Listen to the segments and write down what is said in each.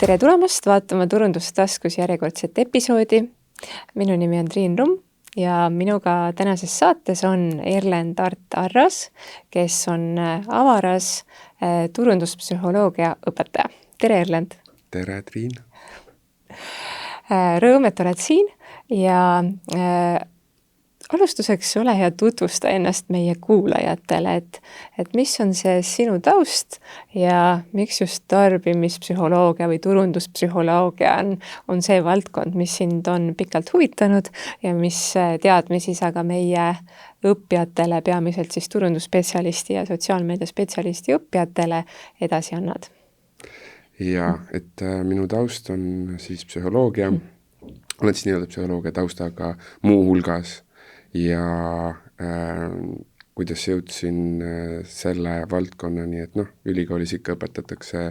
Tere tulemast vaatama Turundustaskus järjekordset episoodi. Minu nimi on Triin Rumm ja minuga tänases saates on Erlen Tart-Arras, kes on Avaras turunduspsühholoogia õpetaja. Tere, Erlend! Tere, Triin! Rõõm, et oled siin ja alustuseks ole hea tutvusta ennast meie kuulajatele, et mis on see sinu taust ja miks just tarbimispsühholoogia või turunduspsühholoogia on see valdkond, mis sind on pikalt huvitanud ja mis teadmisi sa ka meie õppijatele, peamiselt siis turundusspetsialisti ja sotsiaalmeediaspetsialisti õppijatele edasi annad. Ja, et minu taust on siis psühholoogia, olen siis nii-öelda psühholoogia taustaga muu hulgas. Ja kuidas jõudsin selle valdkonnani, et ülikoolis ikka õpetatakse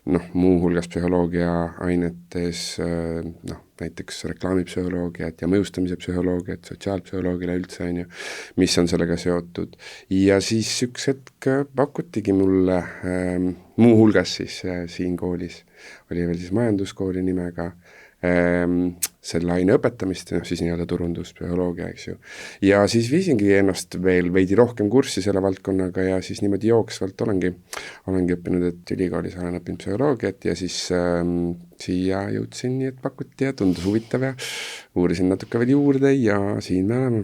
muu hulgas psühholoogia ainetes näiteks reklaamipsühholoogiat ja mõjustamise psühholoogiat, sotsiaalpsühholoogile üldse on ju, mis on sellega seotud. Ja siis üks hetk pakutigi mulle muu hulgas siis siin koolis, oli veel siis majanduskooli nimega, selle aine õpetamist, siis nii-öelda turunduspsühholoogia, eks ju. Ja siis viisingi ennast veel veidi rohkem kurssi selle valdkonnaga ja siis niimoodi jooksvalt olengi õppinud, et ülikoolis olen õppinud psühholoogiat ja siis siia jõudsin nii, et pakuti ja tundus huvitav ja uurisin natuke veel juurde ja siin me oleme.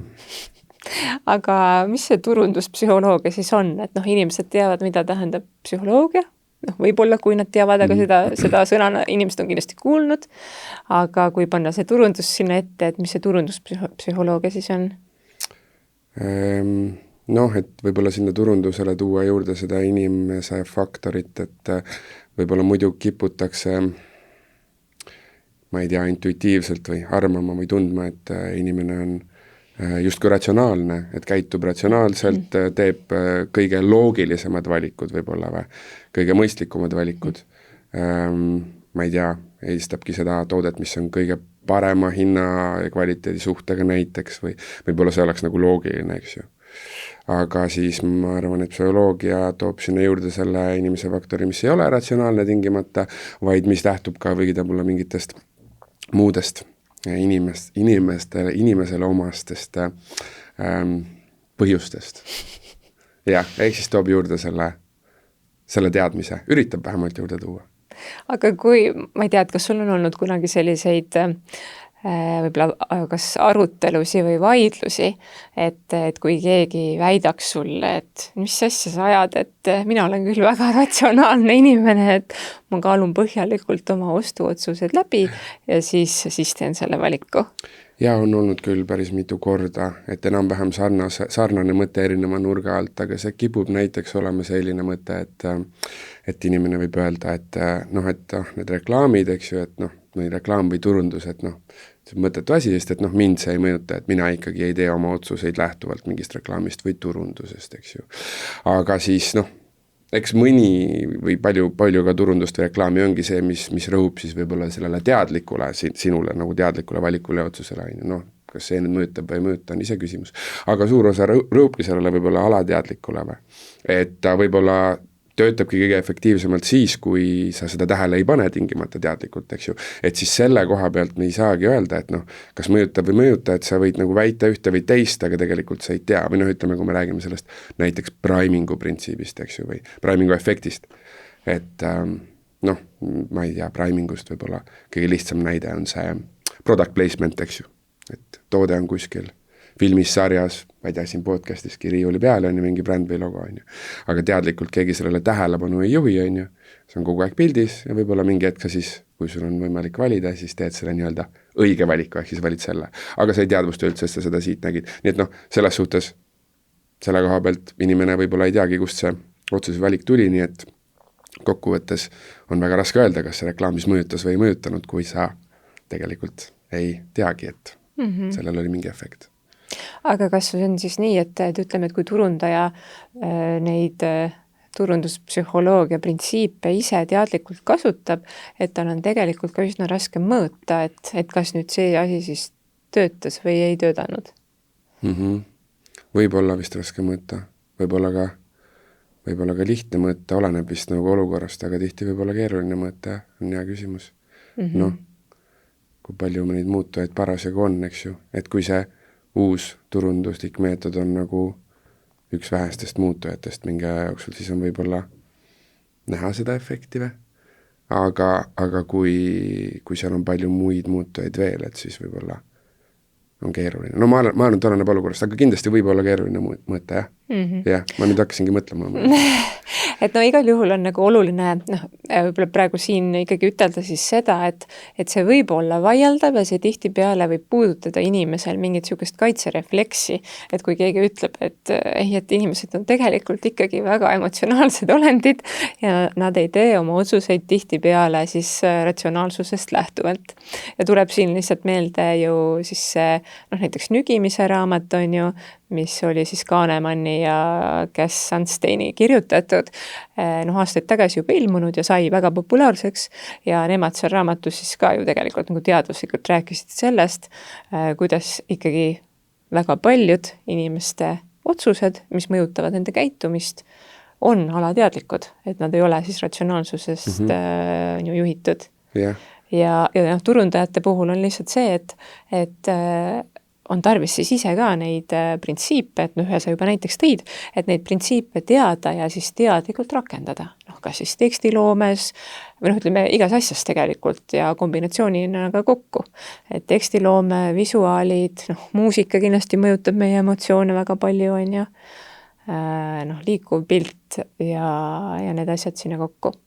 Aga mis see turunduspsühholoogia siis on? Et inimesed teavad, mida tähendab psühholoogia. Võib-olla kui nad teavad, aga seda sõna inimesed on kindlasti kuulnud, aga kui panna see turundus sinna ette, et mis see turunduspsühholoogia siis on? Et võib-olla sinna turundusele tuua juurde seda inimese faktorit, et võib-olla muidu kiputakse, ma ei tea, intuitiivselt või armama või tundma, et inimene on justkui ratsionaalne, et käitub ratsionaalselt, teeb kõige loogilisemad valikud võib-olla või kõige mõistlikumad valikud. Ma ei tea, eelistabki seda toodet, mis on kõige parema hinna ja kvaliteedi suhtega näiteks või võib-olla see oleks nagu loogiline, eks ju. Aga siis ma arvan, et psühholoogia toob sinna juurde selle inimese faktori, mis ei ole ratsionaalne tingimata, vaid mis lähtub ka või võib-olla mingitest muudest inimesele omastest põhjustest. Jah, ehk siis toob juurde selle teadmise, üritab vähemalt juurde tuua. Aga kui, ma ei tea, et kas sul on olnud kunagi selliseid võib-olla kas arutelusi või vaidlusi, et kui keegi väidaks sulle, et mis asja sa ajad, et mina olen küll väga ratsionaalne inimene, et ma kaalun põhjalikult oma ostuotsused läbi ja siis teen selle valiku. Ja on olnud küll päris mitu korda, et enam-vähem sarnane mõte erineva nurga alt, aga see kipub näiteks olema selline mõte, et inimene võib öelda, et need reklaamid, eks ju, et või reklaam või turundus, et see on mõttetu asi, sest et mind see ei mõjuta, et mina ikkagi ei tee oma otsuseid lähtuvalt mingist reklaamist või turundusest, eks ju. Aga siis eks mõni või palju ka turundust või reklaami ongi see, mis rõhub siis võib-olla sellele teadlikule, sinule nagu teadlikule valikule ja otsusele. Kas see nüüd mõjutab või ei mõjuta, on ise küsimus. Aga suur osa rõhubki sellele võib-olla alateadlikule või. Et ta võib-olla töötabki kõige efektiivsemalt siis, kui sa seda tähele ei pane tingimata teadlikult, eks ju. Et siis selle koha pealt me ei saagi öelda, et kas mõjutab või mõjuta, et sa võid nagu väita ühte või teist, aga tegelikult sa ei tea. Või ütleme, kui me räägime sellest näiteks primingu printsiibist, eks ju, või primingu efektist. Et ma ei tea, primingust võib-olla kõige lihtsam näide on see product placement, eks ju. Et toode on kuskil filmis, sarjas, ma ei tea, siin podcastiski riiuli peale on ju mingi bränd või logo on ju. Aga teadlikult keegi sellele tähelepanu ei juhi on ju. See on kogu aeg pildis ja võib-olla mingi hetk siis, kui sul on võimalik valida, siis teed selle nii-öelda õige valiku, ehk siis valid selle. Aga sa ei teadvusta üldse, sest sa seda siit nägid. Nii et selles suhtes, selle koha pealt inimene võib-olla ei teagi, kust see otsuse valik tuli, nii et kokkuvõttes on väga raske öelda, kas see reklaamis mõjutas või ei mõjutanud, kui sa tegelikult ei teagi, et sellel oli mingi efekt. Aga kas see on siis nii, et ütleme, et kui turundaja neid turunduspsühholoogia printsiipe ise teadlikult kasutab, et tal on tegelikult ka üsna raske mõõta, et kas nüüd see asi siis töötas või ei töötanud? Võib-olla vist raske mõõta, võib-olla ka võib-olla ka lihtne mõõta, oleneb vist nagu olukorrast, aga tihti võib-olla keeruline mõõta, on hea küsimus. Noh, kui palju neid muutujaid parasjagu on, eks ju, et kui see uus turunduslik meetod on nagu üks vähestest muutujatest mingi aja jooksul, siis on võib-olla näha seda efekti või? Aga kui seal on palju muid muutujaid veel, et siis võib-olla on keeruline. No ma arvan, et oleneb olukorrast, aga kindlasti võib olla keeruline mõõta, jah. Jah, ma nüüd hakkasingi mõtlema. Et no igal juhul on nagu oluline, võib-olla praegu siin ikkagi ütelda siis seda, et see võib olla vaieldav ja see tihtipeale võib puudutada inimesel mingit sugust kaitserefleksi, et kui keegi ütleb, et inimesed on tegelikult ikkagi väga emotsionaalsed olendid ja nad ei tee oma otsuseid tihtipeale siis ratsionaalsusest lähtuvalt. Ja tuleb siin lihtsalt meelde ju siis see, näiteks Nügimise raamat on ju, mis oli siis Kahnemanni ja Cass Sunsteini kirjutatud, aastaid tagasi juba ilmunud ja sai väga populaarseks ja nemad seal raamatus siis ka ju tegelikult nagu teaduslikult rääkisid sellest, kuidas ikkagi väga paljud inimeste otsused, mis mõjutavad nende käitumist, on alateadlikud, et nad ei ole siis ratsionaalsusest juhitud. Yeah. Ja turundajate puhul on lihtsalt see, et on tarvis siis ise ka neid printsiipe, et ühe sa juba näiteks tõid, et neid printsiipe teada ja siis teadlikult rakendada. Kas siis tekstiloomes või ütleme igas asjas tegelikult ja kombinatsioonina ka kokku. Et tekstiloome, visuaalid, muusika kindlasti mõjutab meie emotsioone väga palju, on ju. Liikuv pilt ja need asjad sinna kokku.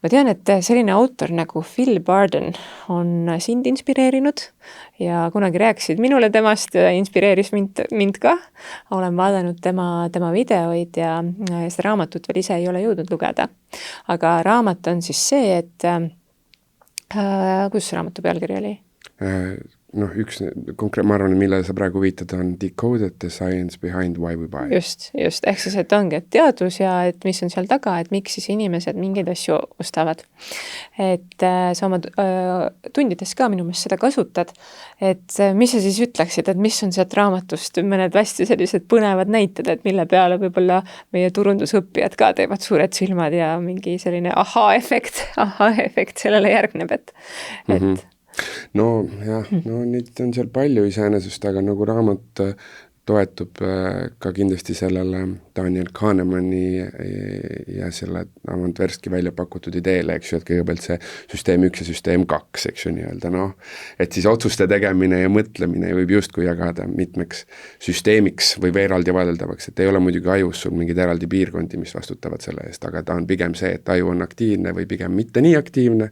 Ma tean, et selline autor nagu Phil Barden on sind inspireerinud ja kunagi rääkisid minule temast ja inspireeris mind ka. Olen vaadanud tema videoid ja seda raamatut veel ise ei ole jõudnud lugeda. Aga raamat on siis see, et kus see raamatu pealkiri oli? Üks ma arvan, millele sa praegu viitad, on Decoded the Science Behind Why We Buy. Just, ehk siis, et ongi et teadus ja et mis on seal taga, et miks siis inimesed mingeid asju ostavad. Et sa oma tundides ka minu meelest seda kasutad, et mis sa siis ütleksid, et mis on sealt raamatust mõned hästi sellised põnevad näited, et mille peale võib-olla meie turundusõppijad ka teevad suured silmad ja mingi selline aha-efekt sellele järgneb, et neid on seal palju iseenesest, aga nagu raamat toetub ka kindlasti sellele Daniel Kahnemani ja selle Avantverski välja pakutud ideele, eks ju, et kõigepealt see süsteem 1 ja süsteem 2, eks ju nii-öelda, et siis otsuste tegemine ja mõtlemine võib justkui jagada mitmeks süsteemiks või eraldi vaadeldavaks, et ei ole muidugi ajus sul mingid eraldi piirkondi, mis vastutavad selle eest, aga ta on pigem see, et aju on aktiivne või pigem mitte nii aktiivne.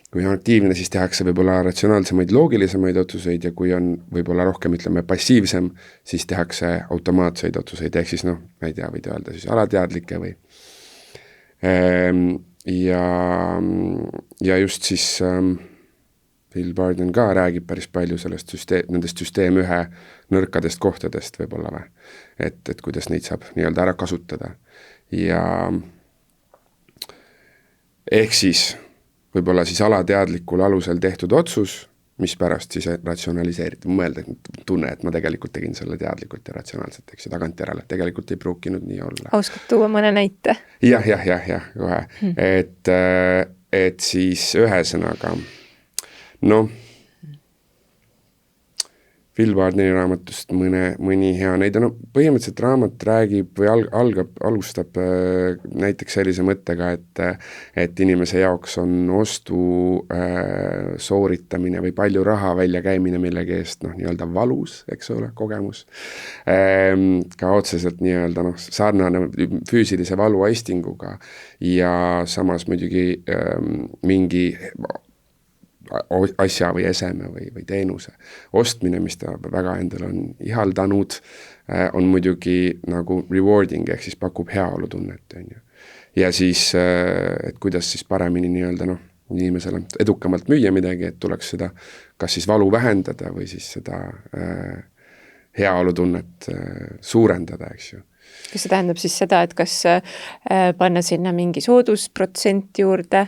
Kui on aktiivne, siis tehakse võib-olla ratsionaalsemaid, loogilisemaid otsuseid ja kui on võib-olla rohkem, ütleme, passiivsem, siis tehakse automaatseid otsuseid, ehk siis ma ei tea, võid öelda siis alateadlikke või. Ja just siis Phil Barden ka räägib päris palju sellest nendest süsteem 1 nõrkadest kohtadest võib-olla või, et kuidas neid saab nii-öelda ära kasutada. Ja ehk siis võib-olla siis alateadlikul alusel tehtud otsus, mis pärast siis ratsionaliseerida, mõelda, tunne, et ma tegelikult tegin selle teadlikult ja ratsionaalselt, eks ju, tagantjärele, tegelikult ei pruukinud nii olla. Oskad tuua mõne näite? Jah, kohe. Et siis ühesõnaga, Phil Bardeni raamatust mõni hea näide. Põhimõtteliselt raamat räägib või alustab näiteks sellise mõttega, et inimese jaoks on ostu sooritamine või palju raha väljakäimine millegi eest nii-öelda valus, eks ole, kogemus. Ka otseselt nii-öelda sarnane füüsilise valuaistinguga ja samas muidugi mingi asja või eseme või teenuse ostmine, mis ta väga endal on ihaldanud, on muidugi nagu rewarding, ehk siis pakub heaolutunnet, on ju. Ja siis, et kuidas siis paremini nii-öelda inimesele edukamalt müüa midagi, et tuleks seda kas siis valu vähendada või siis seda heaolutunnet suurendada, eks ju. Kas see tähendab siis seda, et kas panna sinna mingi soodusprotsent juurde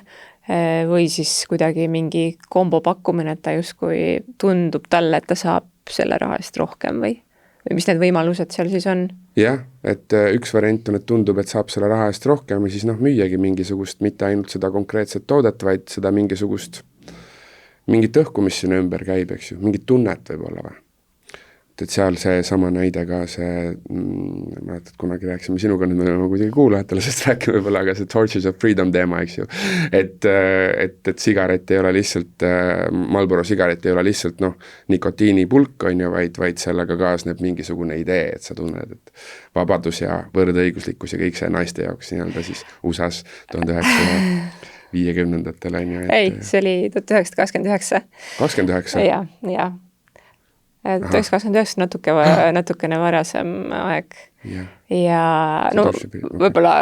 või siis kuidagi mingi kombo pakkumine, et ta justkui tundub talle, et ta saab selle raha eest rohkem või? või mis need võimalused seal siis on? Jah, et üks variant on, et tundub, et saab selle raha eest rohkem ja siis müüagi mingisugust, mitte ainult seda konkreetset toodet, vaid seda mingit õhku, mis sinna ümber käib, eks ju, mingit tunnet võib-olla või. Et seal see sama näide ka see, mäletad, kunagi rääkisime sinuga, nüüd me oleme kuidagi kuulajatele sest rääkima võib-olla, aga see Torches of Freedom teema, eks ju. Et sigaret ei ole lihtsalt, Marlboro sigaret ei ole lihtsalt nikotiinipulk on ju, vaid sellega kaasneb mingisugune idee, et sa tunned, et vabadus ja võrdõiguslikkus ja kõik see naiste jaoks nii-öelda siis USA-s 1950-ndatel on ju. Ei, see oli 1929. 29? Ja. 1929 natukene varasem aeg. Ja võib-olla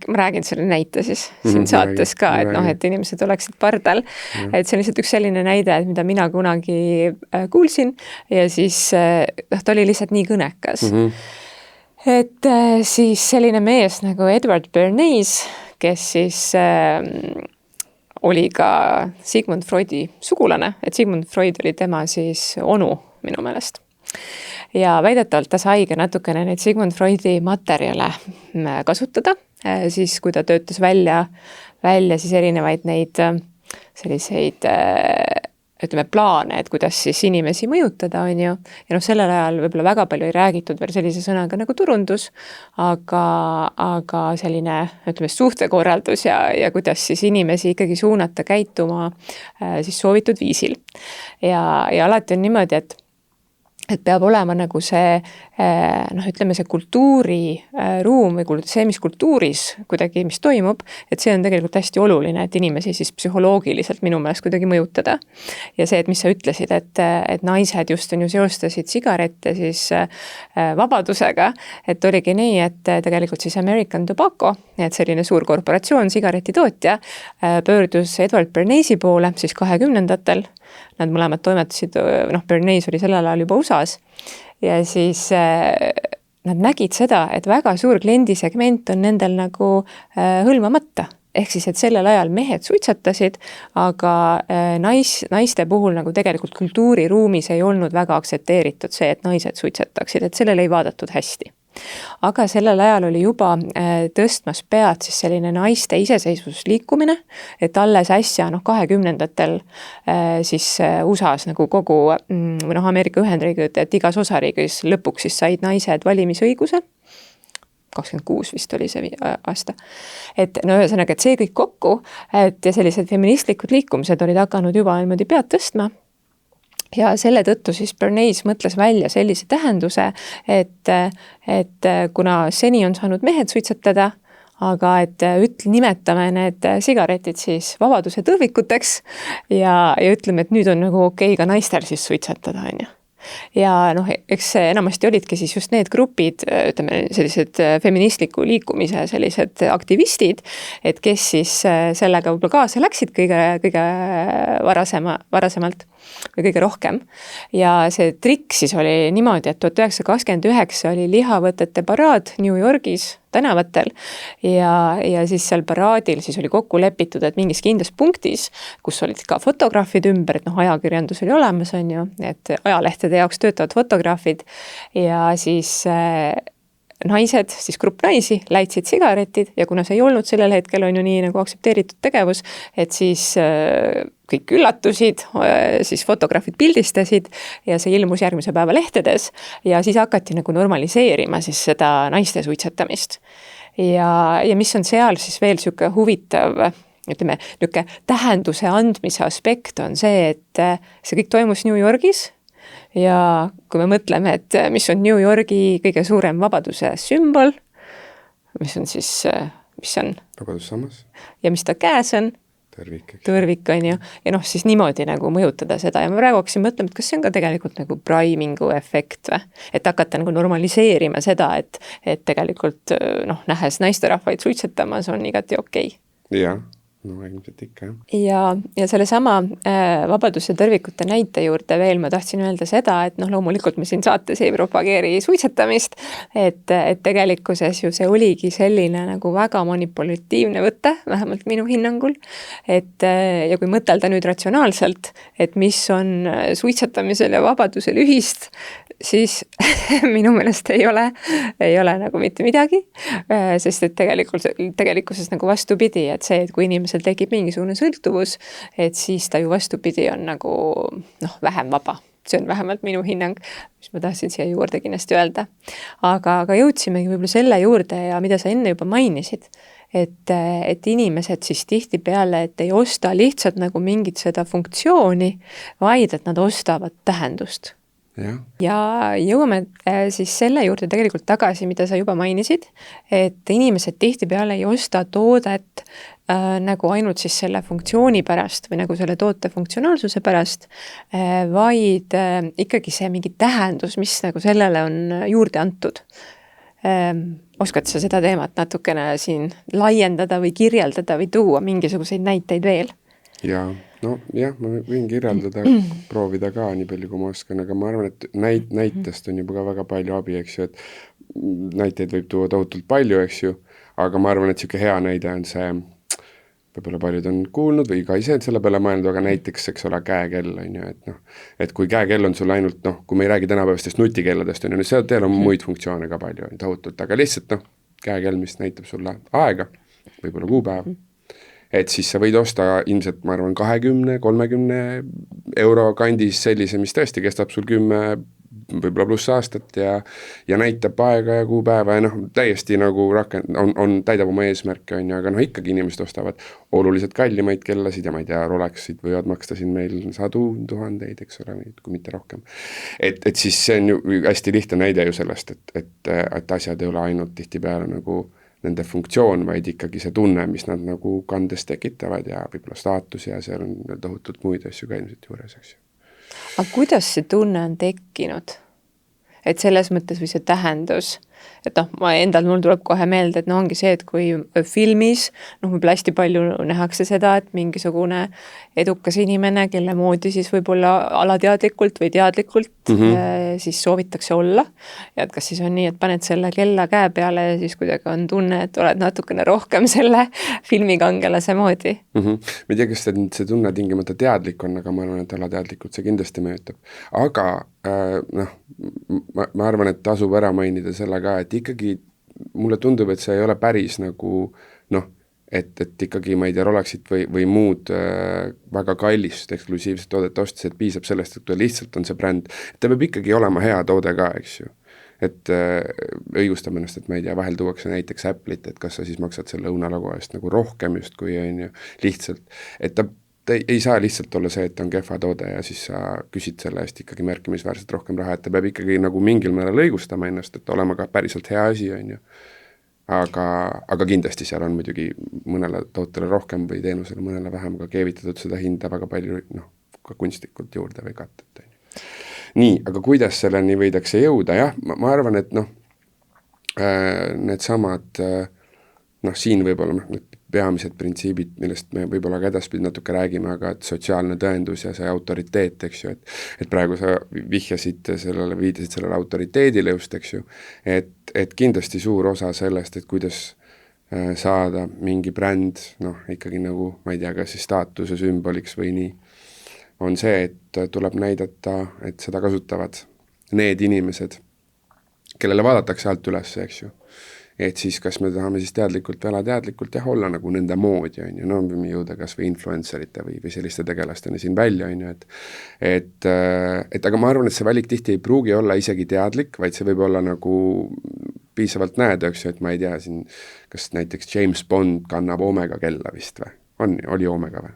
ma räägin selle näite siis siin saates ka, et inimesed oleksid pardal. Et see on lihtsalt üks selline näide, mida mina kunagi kuulsin ja siis ta oli lihtsalt nii kõnekas. Et siis selline mees nagu Edward Bernays, kes siis oli ka Sigmund Freudi sugulane, et Sigmund Freud oli tema siis onu minu meelest. Ja väidetavalt ta saigi natukene neid Sigmund Freudi materjale kasutada, siis kui ta töötas välja siis erinevaid neid selliseid plaane, et kuidas siis inimesi mõjutada, on ju. Ja sellel ajal võib-olla väga palju ei räägitud veel sellise sõnaga nagu turundus, aga selline, suhtekorraldus ja kuidas siis inimesi ikkagi suunata käituma siis soovitud viisil. Ja alati on niimoodi, et peab olema nagu see, see kultuuriruum või see, mis kultuuris kuidagi, mis toimub, et see on tegelikult hästi oluline, et inimesi siis psühholoogiliselt minu meelest kuidagi mõjutada. Ja see, et mis sa ütlesid, et naised just on ju seostasid sigarette siis vabadusega, et oligi nii, et tegelikult siis American Tobacco, et selline suur korporatsioon, sigaretitootja, pöördus Edward Bernaysi poole siis 20-ndatel. Nad mõlemad toimetasid, Bernays oli sellel ajal juba USA-s ja siis nad nägid seda, et väga suur kliendisegment on nendel nagu hõlmamata. Ehk siis, et sellel ajal mehed suitsetasid, aga naiste puhul nagu tegelikult kultuuriruumis ei olnud väga aktsepteeritud see, et naised suitsetaksid, et sellele ei vaadatud hästi. Aga sellel ajal oli juba tõstmas pead siis selline naiste iseseisvusliikumine, et alles äsja 20-ndatel siis USA-s nagu kogu Ameerika Ühendriigid, et igas osariigis lõpuks siis said naised valimisõiguse. 26 vist oli see aasta. Et ühesõnaga, et see kõik kokku, et ja sellised feministlikud liikumised olid hakanud juba niimoodi pead tõstma. Ja selle tõttu siis Bernays mõtles välja sellise tähenduse, et kuna seni on saanud mehed suitsetada, aga et nimetame need sigaretid siis vabaduse tõrvikuteks ja ütleme, et nüüd on nagu okei ka naistel siis suitsetada, on ju. Ja eks enamasti olidki siis just need grupid, sellised feministliku liikumise sellised aktivistid, et kes siis sellega võib-olla kaasa läksid kõige varasemalt või kõige rohkem. Ja see trikk siis oli niimoodi, et 1929 oli lihavõtete paraad New Yorgis tänavatel ja siis seal paraadil siis oli kokku lepitud, et mingis kindlas punktis, kus olid ka fotograafid ümber, et ajakirjandus oli olemas, on ju, et ajalehtede jaoks töötavad fotograafid ja siis naised, siis grupp naisi läitsid sigaretid ja kuna see ei olnud sellel hetkel on ju nii nagu aktsepteeritud tegevus, et siis kõik üllatusid, siis fotograafid pildistasid ja see ilmus järgmise päeva lehtedes ja siis hakati nagu normaliseerima siis seda naiste suitsetamist. Ja mis on seal siis veel siuke huvitav, niuke tähenduse andmise aspekt on see, et see kõik toimus New Yorgis ja kui me mõtleme, et mis on New Yorgi kõige suurem vabaduse sümbol, mis on siis, mis on? Vabadussammas. Ja mis ta käes on? Tõrvik on ju. Ja siis niimoodi nagu mõjutada seda. Ja ma praegu hakkasin mõtlema, et kas see on ka tegelikult nagu primingu efekt või? Et hakata nagu normaliseerima seda, et tegelikult nähes naisterahvaid suitsetamas on igati okei. Jah. Ilmselt ikka, jah. Ja selle sama vabaduse tõrvikute näite juurde veel ma tahtsin öelda seda, et loomulikult me siin saates ei propageeri suitsetamist, et tegelikkuses ju see oligi selline nagu väga manipulatiivne võte, vähemalt minu hinnangul, ja kui mõtelda nüüd ratsionaalselt, et mis on suitsetamisel ja vabadusel ühist, siis minu meelest ei ole nagu mitte midagi, sest et tegelikkuses nagu vastupidi, et see, et kui inimesel tekib mingisugune sõltuvus, et siis ta ju vastupidi on nagu vähem vaba. See on vähemalt minu hinnang, mis ma tahtsin siia juurde kindlasti öelda. Aga jõudsimegi võib-olla selle juurde ja mida sa enne juba mainisid, et inimesed siis tihtipeale, et ei osta lihtsalt nagu mingit seda funktsiooni, vaid et nad ostavad tähendust. Ja jõuame siis selle juurde tegelikult tagasi, mida sa juba mainisid, et inimesed tihtipeale ei osta toodet nagu ainult siis selle funktsiooni pärast või nagu selle toote funktsionaalsuse pärast, vaid ikkagi see mingi tähendus, mis nagu sellele on juurde antud. Oskad sa seda teemat natukene siin laiendada või kirjeldada või tuua mingisuguseid näiteid veel? Jaa, ma võin kirjeldada, proovida ka nii palju, kui ma oskan, aga ma arvan, et näitest on juba ka väga palju abi, eks ju, et näiteid võib tuua tohutult palju, eks ju, aga ma arvan, et siuke hea näide on see, võib-olla paljud on kuulnud või ka ise selle peale mõelnud, aga näiteks, eks ole, käekell on ju, et kui käekell on sul ainult, kui me ei räägi tänapäevastest nutikelladest, on ju, seal on muid funktsioone ka palju, tohutult, aga lihtsalt käekell, mis näitab sulle aega, võib-olla kuupäev, et siis sa võid osta ilmselt, ma arvan, 20-30 euro kandis sellise, mis tõesti kestab sul 10 võib-olla pluss aastat ja näitab aega ja kuupäeva ja täiesti nagu täidab oma eesmärke, on ju, aga ikkagi inimesed ostavad oluliselt kallimaid kellasid ja ma ei tea, Rolexid võivad maksta siin meil 100,000, eks ole, kui mitte rohkem. Et siis see on ju hästi lihtne näide ju sellest, et asjad ei ole ainult tihtipeale nagu nende funktsioon, vaid ikkagi see tunne, mis nad nagu kandes tekitavad ja võib-olla staatus ja seal on tohutult muid asju ka ilmselt juures, eks ju. Aga kuidas see tunne on tekkinud? Et selles mõttes või see tähendus, et mul tuleb kohe meelde, et ongi see, et kui filmis, võib-olla hästi palju nähakse seda, et mingisugune edukas inimene, kelle moodi siis võib-olla alateadlikult või teadlikult siis soovitakse olla. Ja et kas siis on nii, et paned selle kella käe peale ja siis kuidagi on tunne, et oled natukene rohkem selle filmikangelase moodi. Ma ei tea, kas see tunne tingimata teadlik on, aga ma arvan, et alateadlikult see kindlasti mõjutab. Aga ma arvan, et tasub ära mainida selle ka, et ikkagi mulle tundub, et see ei ole päris nagu et ikkagi, ma ei tea, Rolexit või muud väga kallist eksklusiivset toodet ostis, et piisab sellest, et lihtsalt on see bränd. Ta peab ikkagi olema hea toode ka, eks ju. Et õigustab ennast, et ma ei tea, vahel tuuakse näiteks Apple'it, et kas sa siis maksad selle õunalogo eest nagu rohkem just kui on ju lihtsalt, et ta ei saa lihtsalt olla see, et ta on kehva toode ja siis sa küsid selle eest ikkagi märkimisväärselt rohkem raha, et ta peab ikkagi nagu mingil määral õigustama ennast, et olema ka päriselt hea asi, on ju. Aga kindlasti seal on muidugi mõnele tootele rohkem või teenusele mõnele vähem ka keevitatud seda hinda väga palju ka kunstlikult juurde või katet. Nii, aga kuidas selleni võidakse jõuda? Jah, ma arvan, et need samad siin võib-olla peamised printsiibid, millest me võib-olla ka edaspidi natuke räägime, aga et sotsiaalne tõendus ja see autoriteet, eks ju, et praegu sa viitasid sellele autoriteedile just, eks ju, et kindlasti suur osa sellest, et kuidas saada mingi bränd, ikkagi nagu, ma ei tea, kas siis staatuse sümboliks või nii, on see, et tuleb näidata, et seda kasutavad need inimesed, kellele vaadatakse alt üles, eks ju. Et siis kas me tahame siis teadlikult või alateadlikult olla nagu nende moodi, on ju, võime jõuda kas või influencerite või selliste tegelasteni siin välja, on ju, et aga ma arvan, et see valik tihti ei pruugi olla isegi teadlik, vaid see võib olla nagu piisavalt näed, eks ju, et ma ei tea siin, kas näiteks James Bond kannab Omega kella vist või? Oli Omega või?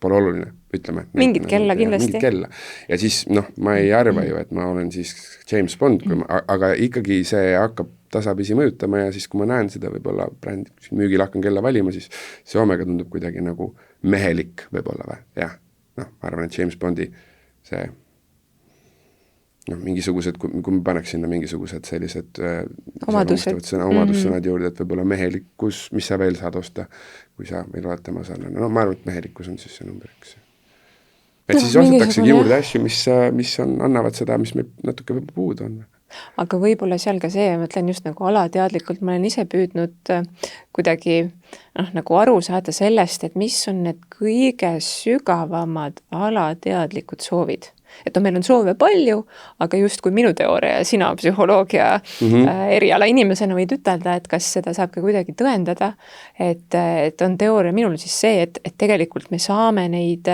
Pole oluline, ütleme. Mingit kella kindlasti. Mingit kella. Ja siis, ma ei arva ju, et ma olen siis James Bond, aga ikkagi see hakkab tasapisi mõjutama ja siis, kui ma näen seda võib-olla brändi müügil hakkan kella valima, siis see Omega tundub kuidagi nagu mehelik võib-olla või? Jah, ma arvan, et James Bondi see mingisugused, kui me paneks sinna mingisugused sellised omadussõnad juurde, et võib-olla mehelikkus, mis sa veel saad osta, kui sa veel oled tema sarnane. Ma arvan, et mehelikkus on siis see number üks. Et siis ostataksegi juurde asju, mis annavad seda, mis meil natuke puudu on. Aga võib-olla seal ka see, ma mõtlen just nagu alateadlikult, ma olen ise püüdnud kuidagi nagu aru saada sellest, et mis on need kõige sügavamad alateadlikud soovid. et meil on soove palju, aga just kui minu teooria ja sina psühholoogia eriala inimesena võid ütelda, et kas seda saab ka kuidagi tõendada, et on teooria minul siis see, et tegelikult me saame neid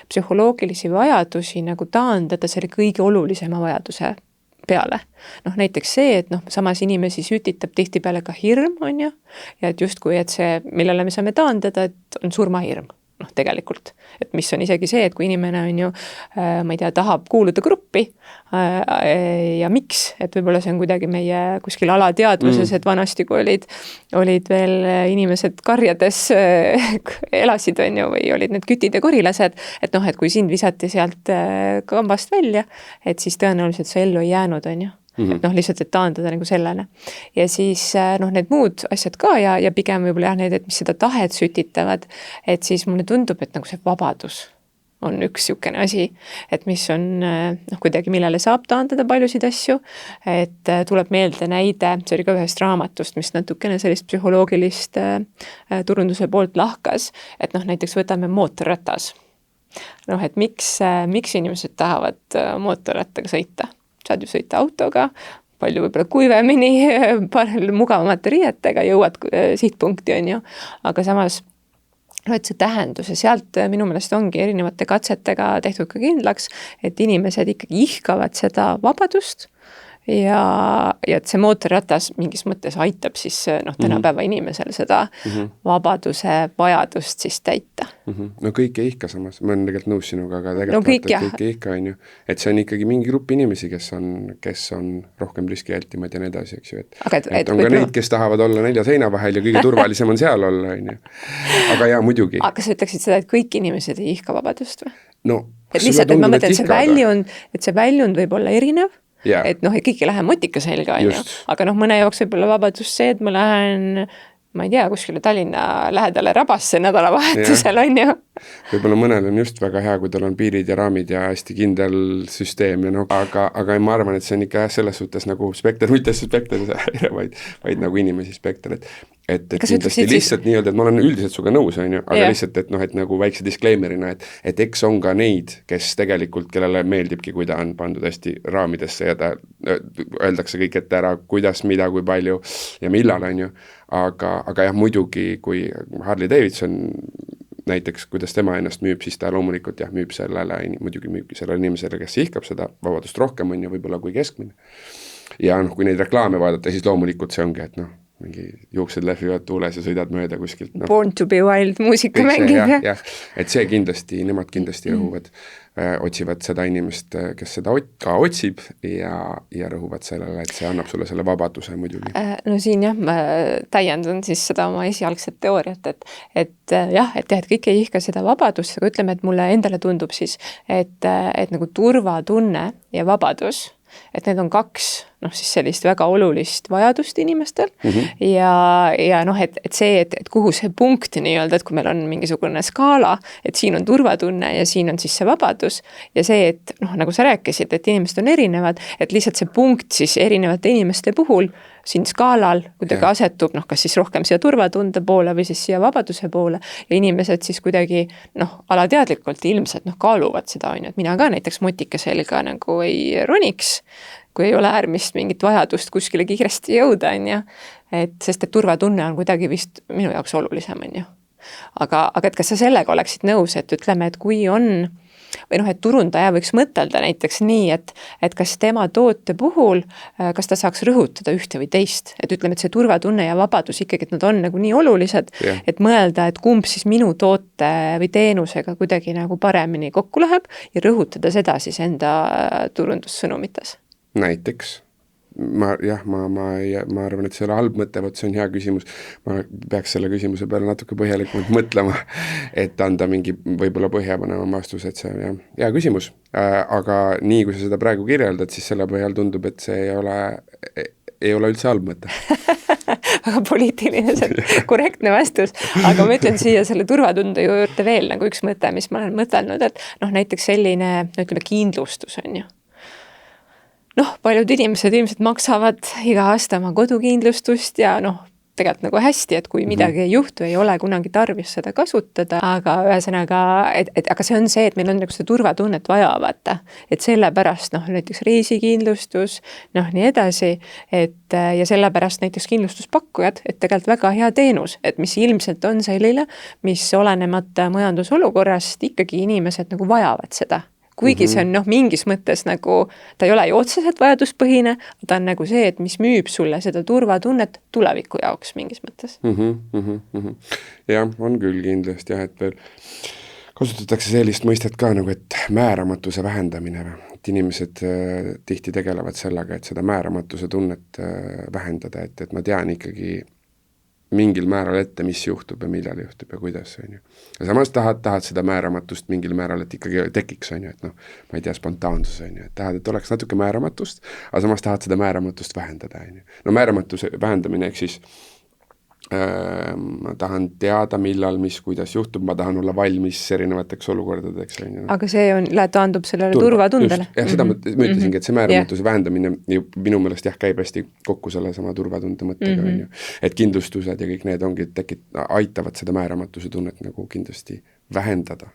psühholoogilisi vajadusi nagu taandada selle kõige olulisema vajaduse peale. Näiteks see, et samas inimesi sütitab tihtipeale ka hirm, on ju, ja et justkui, et see, millele me saame taandada, et on surmahirm, tegelikult. Et mis on isegi see, et kui inimene on ju, ma ei tea, tahab kuuluda gruppi ja miks, et võib-olla see on kuidagi meie kuskil alateadvuses, et vanasti kui olid veel inimesed karjades elasid, on ju, või olid need kütid ja korilased, et kui sind visati sealt kambast välja, et siis tõenäoliselt see ellu ei jäänud, on ju. Lihtsalt, et taandada nagu sellele. Ja siis need muud asjad ka ja pigem võib-olla need, et mis seda tahet sütitavad, et siis mulle tundub, et nagu see vabadus on üks niisugune asi, et mis on kuidagi, millele saab taandada paljusid asju, et tuleb meelde näide, see oli ka ühest raamatust, mis natukene sellist psühholoogilist turunduse poolt lahkas, et näiteks võtame mootorratas. Et miks inimesed tahavad mootorrattaga sõita? Saad ju sõita autoga, palju võib-olla kuivemini, mugavamate riietega, jõuad sihtpunkti, on ju, aga samas et see tähendus ja sealt minu meelest ongi erinevate katsetega tehtud ka kindlaks, et inimesed ikkagi ihkavad seda vabadust ja et see mootorratas mingis mõttes aitab siis tänapäeva inimesel seda vabaduse vajadust siis täita. No kõik ei ihka samas, ma olen tegelikult nõus sinuga, aga tegelikult kõik ei ihka, on ju. Et see on ikkagi mingi grupp inimesi, kes on rohkem riskialtimad ja nii edasi, eks ju. Et on ka neid, kes tahavad olla 4 seina vahel ja kõige turvalisem on seal olla, on ju. Aga jaa, muidugi. Aga sa ütleksid seda, et kõik inimesed ei ihka vabadust või? No, et lihtsalt, et ma mõtlen, et see väljund võib olla erinev, et kõik ei lähe motika selga, on ju. Aga mõne jaoks võib olla vabadus see, et ma lähen, ma ei tea, kuskile Tallinna lähedale Rabasse nädalavahetusel, on ju. Võib-olla mõnel on just väga hea, kui tal on piirid ja raamid ja hästi kindel süsteem, aga ma arvan, et see on ikka selles suhtes nagu spekter, mitte spekter, vaid nagu inimesi spekter, et kindlasti lihtsalt nii-öelda, et ma olen üldiselt suga nõus, on ju, aga lihtsalt, et nagu väikse disclaimerina, et eks on ka neid, kes tegelikult, kellele meeldibki, kui ta on pandud hästi raamidesse ja ta öeldakse kõik ette ära, kuidas, mida, kui palju ja millal, on ju, aga jah, muidugi, kui Harley Davidson näiteks, kuidas tema ennast müüb, siis ta loomulikult müüb sellele, muidugi müübki sellele inimesele, kes ihkab seda vabadust rohkem, on ju, võib-olla kui keskmine. Ja kui neid reklaame vaadata, siis loomulikult see ongi, et mingi juuksed lehvivad tuules ja sõidad mööda kuskilt. Born to be wild muusika mängib. Jah, et see kindlasti, nemad kindlasti rõhuvad, otsivad seda inimest, kes seda ka otsib ja rõhuvad sellele, et see annab sulle selle vabaduse muidugi. No siin ma täiendan siis seda oma esialgset teooriat, et kõik ei ihka seda vabadust, aga ütleme, et mulle endale tundub siis, et nagu turvatunne ja vabadus, et need on 2 siis sellist väga olulist vajadust inimestel ja et see, et kuhu see punkt nii-öelda, et kui meil on mingisugune skaala, et siin on turvatunne ja siin on siis see vabadus ja see, et nagu sa rääkisid, et inimesed on erinevad, et lihtsalt see punkt siis erinevate inimeste puhul siin skaalal kuidagi asetub, kas siis rohkem siia turvatunde poole või siis siia vabaduse poole ja inimesed siis kuidagi alateadlikult ilmselt kaaluvad seda, on ju, et mina ka näiteks motika selga nagu ei roniks, kui ei ole äärmist mingit vajadust kuskile kiiresti jõuda, on ju, sest et turvatunne on kuidagi vist minu jaoks olulisem, on ju. Aga et kas sa sellega oleksid nõus, et ütleme, et kui on, või et turundaja võiks mõtelda näiteks nii, et kas tema toote puhul, kas ta saaks rõhutada ühte või teist, et ütleme, et see turvatunne ja vabadus ikkagi, et nad on nagu nii olulised, et mõelda, et kumb siis minu toote või teenusega kuidagi nagu paremini kokku läheb ja rõhutada seda siis enda turundussõnumites. Näiteks. Ma arvan, et see ole halb mõte, see on hea küsimus. Ma peaks selle küsimuse peale natuke põhjalikumalt mõtlema, et anda mingi võib-olla põhjapaneva vastus, et see on hea küsimus. Aga nii, kui sa seda praegu kirjeldad, siis selle põhjal tundub, et see ei ole üldse halb mõte. Väga poliitiline, see korrektne vastus. Aga ma ütlen siia selle turvatunde juurde veel nagu üks mõte, mis ma olen mõtelnud, et näiteks selline, ütleme, kindlustus on ju. Paljud inimesed ilmselt maksavad iga aasta oma kodukindlustust ja tegelikult nagu hästi, et kui midagi ei juhtu, ei ole kunagi tarvis seda kasutada, aga ühesõnaga, aga see on see, et meil on nagu seda turvatunnet vaja, vaata. Et sellepärast, näiteks reisikindlustus, nii edasi, ja sellepärast näiteks kindlustuspakkujad, et tegelikult väga hea teenus, et mis ilmselt on selline, mis olenemata majandusolukorrast ikkagi inimesed nagu vajavad seda. Kuigi see on mingis mõttes nagu, ta ei ole ju otseselt vajaduspõhine, ta on nagu see, et mis müüb sulle seda turvatunnet tuleviku jaoks mingis mõttes. Jah, on küll kindlasti jah, et veel kasutatakse sellist mõistet ka nagu, et määramatuse vähendamine, et inimesed tihti tegelevad sellega, et seda määramatuse tunnet vähendada, et ma tean ikkagi mingil määral ette, mis juhtub ja millal juhtub ja kuidas, on ju. Ja samas tahad seda määramatust mingil määral, et ikkagi tekiks, on ju, et ma ei tea, spontaansus, on ju, et tahad, et oleks natuke määramatust, aga samas tahad seda määramatust vähendada, on ju. Määramatuse vähendamine, ehk siis ma tahan teada, millal, mis, kuidas juhtub, ma tahan olla valmis erinevateks olukordadeks. Aga see taandub sellele turvatundele. Jah, seda ma ütlesingi, et see määramatuse vähendamine minu meelest käib hästi kokku selle sama turvatunde mõttega, on ju. Et kindlustused ja kõik need ongi, aitavad seda määramatuse tunnet nagu kindlasti vähendada.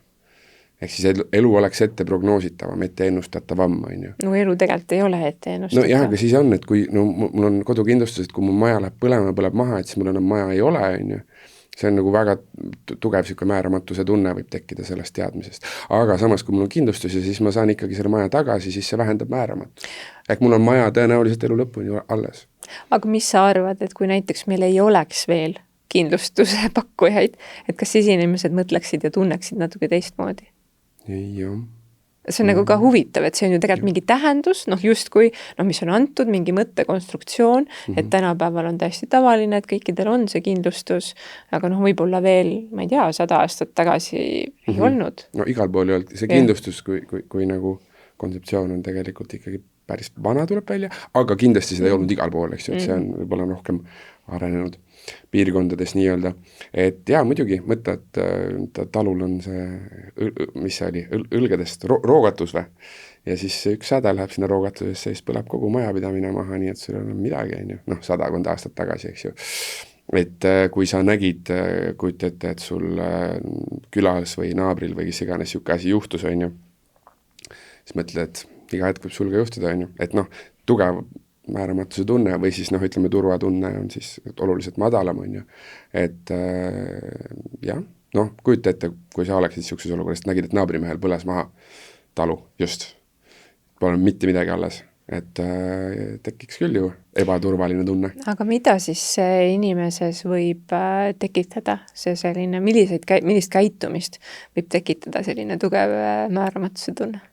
Ehk siis elu oleks ette prognoositavam, ette ennustatavam, on ju. No elu tegelikult ei ole ette ennustatavam. No jah, aga siis on, et kui mul on kodukindlustus, et kui mu maja läheb põlema, põleb maha, et siis mul enam maja ei ole, on ju. See on nagu väga tugev siuke määramatuse tunne võib tekkida sellest teadmisest. Aga samas, kui mul on kindlustus ja siis ma saan ikkagi selle maja tagasi, siis see vähendab määramatust. Ehk mul on maja tõenäoliselt elu lõpuni alles. Aga mis sa arvad, et kui näiteks meil ei oleks veel kindlustuse pakkujaid, et kas siis inimesed mõtleksid ja tunneksid natuke teistmoodi? Jah. See on nagu ka huvitav, et see on ju tegelikult mingi tähendus, justkui, mis on antud, mingi mõttekonstruktsioon, et tänapäeval on täiesti tavaline, et kõikidel on see kindlustus, aga võib-olla veel, ma ei tea, 100 aastat tagasi ei olnud. No igal pool ei olnud. See kindlustus, kui nagu kontseptsioon on tegelikult ikkagi päris vana tuleb välja, aga kindlasti seda ei olnud igal pool, eks ju, et see on võib-olla rohkem arenenud piirkondades nii-öelda, et jaa, muidugi mõtta, et talul on see, mis see oli, õlgedest roogatus või? Ja siis üks säde läheb sinna roogatusesse, siis põleb kogu majapidamine maha, nii et sul on midagi, on ju, 100 aastat tagasi, eks ju. Et kui sa nägid, kujuta ette, et sul külas või naabril või kes iganes siuke asi juhtus, on ju, siis mõtled, et iga hetk võib sul ka juhtuda, on ju, et tugev määramatuse tunne või siis ütleme turvatunne on siis oluliselt madalam, on ju. Et jah, kujuta ette, kui sa oleksid siukses olukorras, nägid, et naabrimehel põles maha talu, just. Pole mitte midagi alles, et tekiks küll ju ebaturvaline tunne. Aga mida siis inimeses võib tekitada, see selline, millist käitumist võib tekitada selline tugev määramatuse tunne?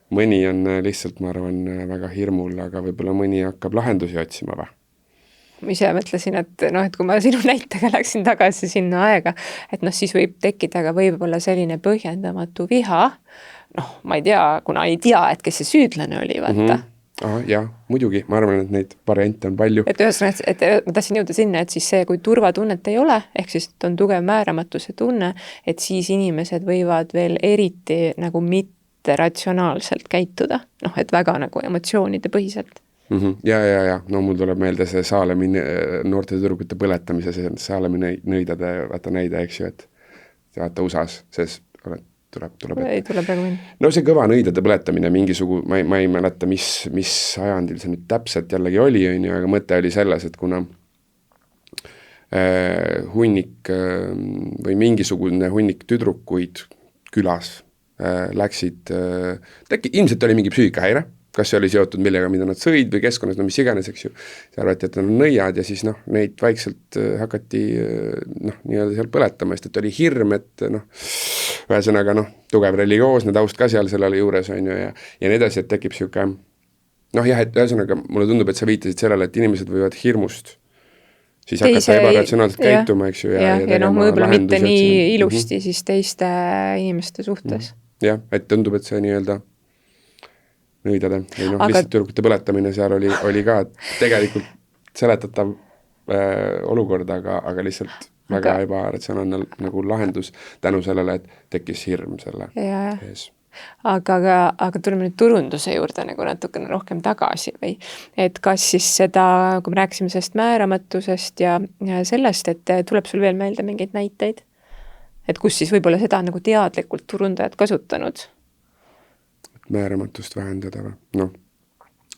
Mõni on lihtsalt, ma arvan, väga hirmul, aga võib-olla mõni hakkab lahendusi otsima või? Ma ise mõtlesin, et kui ma sinu näitega läksin tagasi sinna aega, et siis võib tekkida ka võib-olla selline põhjendamatu viha, ma ei tea, kuna ei tea, et kes see süüdlane oli, vaata. Jah, muidugi, ma arvan, et neid variante on palju. Et ühesõnaga, et ma tahtsin jõuda sinna, et siis see, kui turvatunnet ei ole, ehk siis on tugev määramatuse tunne, et siis inimesed võivad veel eriti nagu mitte ratsionaalselt käituda, et väga nagu emotsioonide põhiselt. Ja, mul tuleb meelde see Saalemi noorte tüdrukute põletamise, see Saalemi nõidade vaata näide, eks ju, et vaata USA-s, tuleb ei tule praegu minna. No see kõva nõidade põletamine ma ei mäleta, mis ajandil see nüüd täpselt jällegi oli, aga mõte oli selles, et kuna hunnik või mingisugune hunnik tüdrukuid külas läksid, ilmselt oli mingi psüühikahäire, kas see oli seotud millega, mida nad sõid või keskkonnas, mis iganes, eks ju. See arvati, et on nõiad ja siis neid vaikselt hakati nii-öelda seal põletama, sest et oli hirm, et ühesõnaga tugev religioosne taust ka seal sellele juures on ju ja nii edasi, et tekib siuke et ühesõnaga mulle tundub, et sa viitasid sellele, et inimesed võivad hirmust siis hakata ebaratsionaalselt käituma, eks ju. Ja võib-olla mitte nii ilusti siis teiste inimeste suhtes. Jah, et tundub, et see nii-öelda nõidade või lihtsalt tüdrukute põletamine seal oli ka tegelikult seletatav olukord, aga lihtsalt väga ebaratsionaalne nagu lahendus tänu sellele, et tekkis hirm selle ees. aga tuleme nüüd turunduse juurde nagu natukene rohkem tagasi või et kas siis seda, kui me rääkisime sellest määramatusest ja sellest, et tuleb sul veel meelde mingeid näiteid, et kus siis võib-olla seda nagu teadlikult turundajad kasutanud? Määramatust vähendada või? Noh,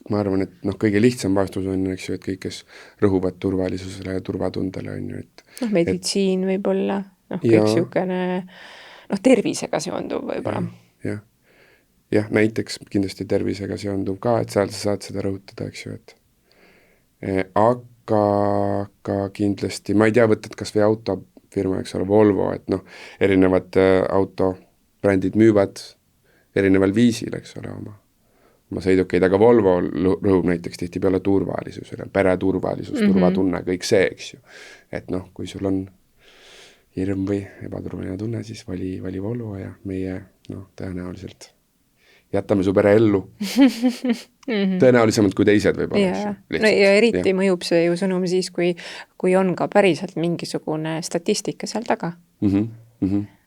ma arvan, et kõige lihtsam vastus on, eks ju, et kõik, kes rõhuvad turvalisusele ja turvatundele, on ju, et meditsiin võib-olla, kõik siukene tervisega seonduv võib-olla. Jah, näiteks kindlasti tervisega seonduv ka, et seal sa saad seda rõhutada, eks ju, et aga kindlasti, ma ei tea, võtad kas või autofirma, eks ole, Volvo, et erinevad autobrändid müüvad erineval viisil, eks ole, oma sõidukeid, aga Volvo rõhub näiteks tihtipeale turvalisusele, pereturvalisus, turvatunne, kõik see, eks ju. Et kui sul on hirm või ebaturvaline tunne, siis vali Volvo ja meie tõenäoliselt jätame su pere ellu. Tõenäolisemalt kui teised võib-olla. Ja eriti mõjub see ju sõnum siis, kui on ka päriselt mingisugune statistika seal taga.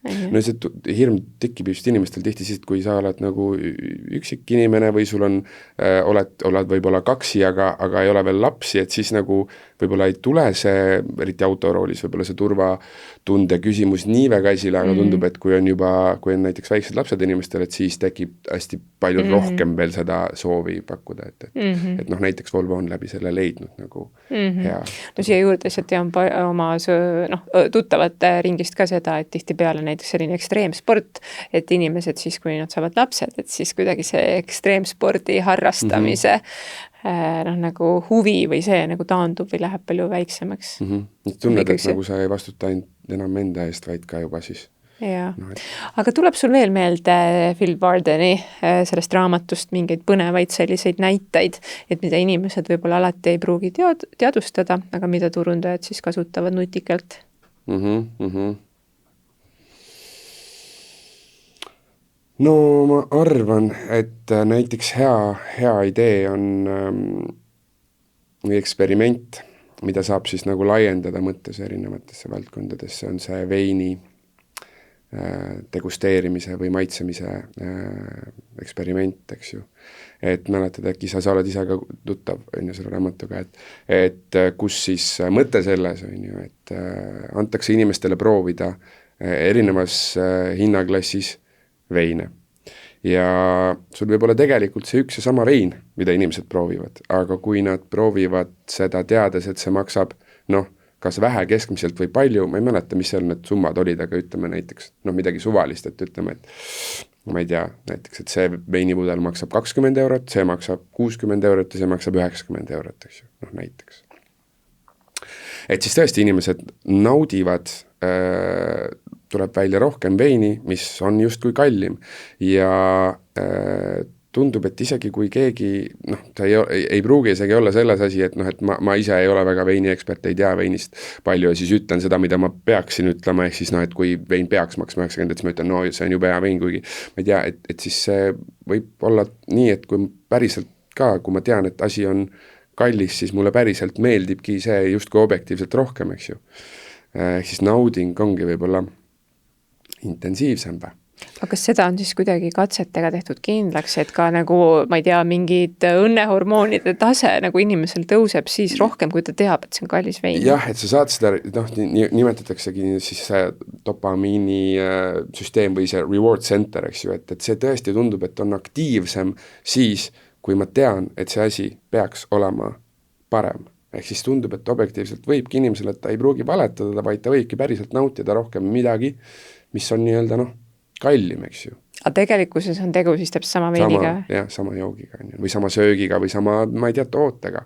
No see hirm tekib just inimestel tihti siis, kui sa oled nagu üksik inimene või sul on, oled võib-olla kaksi, aga ei ole veel lapsi, et siis nagu võib-olla ei tule see, eriti autoroolis, võib-olla see turvatunde küsimus nii väga esile, aga tundub, et kui on näiteks väiksed lapsed inimestel, et siis tekib hästi palju rohkem veel seda soovi pakkuda, et näiteks Volvo on läbi selle leidnud nagu hea. No siia juurde lihtsalt tean oma tuttavate ringist ka seda, et tihtipeale näiteks selline ekstreemsport, et inimesed siis, kui nad saavad lapsed, et siis kuidagi see ekstreemspordi harrastamise nagu huvi või see nagu taandub või läheb palju väiksemaks. Tunned, et nagu sa ei vastuta enam enda eest, vaid ka juba siis. Aga tuleb sul veel meelde Phil Bardeni sellest raamatust mingeid põnevaid selliseid näiteid, et mida inimesed võib-olla alati ei pruugi teadustada, aga mida turundajad siis kasutavad nutikalt? No ma arvan, et näiteks hea idee on eksperiment, mida saab siis nagu laiendada mõttes erinevatesse valdkondadesse, on see veini degusteerimise või maitsemise eksperiment, eks ju. Et mäletad, äkki sa oled ise ka tuttav selle raamatuga, et kus siis mõte selles on ju, et antakse inimestele proovida erinevas hinnaklassis veine. Ja sul võib olla tegelikult see üks ja sama vein, mida inimesed proovivad, aga kui nad proovivad seda teades, et see maksab, kas vähe keskmiselt või palju, ma ei mäleta, mis seal need summad olid, aga ütleme näiteks, midagi suvalist, et ütleme, et ma ei tea, näiteks, et see veinipudel maksab 20 eurot, see maksab 60 eurot ja see maksab 90 eurot, eks ju, näiteks. Et siis tõesti inimesed naudivad tuleb välja rohkem veini, mis on justkui kallim ja tundub, et isegi kui keegi, ta ei pruugi isegi olla selles asi, et ma ise ei ole väga veiniekspert, ei tea veinist palju ja siis ütlen seda, mida ma peaksin ütlema, ehk siis et kui vein peaks maksma 90, et siis ma ütlen, see on jube hea vein, kuigi ma ei tea, et siis see võib olla nii, et kui päriselt ka, kui ma tean, et asi on kallis, siis mulle päriselt meeldibki see justkui objektiivselt rohkem, eks ju. Ehk siis nauding ongi võib-olla intensiivsem või? Aga kas seda on siis kuidagi katsetega tehtud kindlaks, et ka nagu, ma ei tea, mingid õnnehormoonide tase nagu inimesel tõuseb siis rohkem, kui ta teab, et see on kallis vein? Jah, et sa saad seda, nimetataksegi siis see dopamiini süsteem või see reward center, eks ju, et see tõesti tundub, et on aktiivsem siis, kui ma tean, et see asi peaks olema parem. Ehk siis tundub, et objektiivselt võibki inimesele, et ta ei pruugi valetada, vaid ta võibki päriselt nautida rohkem midagi, mis on nii-öelda kallim, eks ju. Aga tegelikkuses on tegu siis täpselt sama veiniga? Jah, sama joogiga või sama söögiga või sama, ma ei tea, tootega.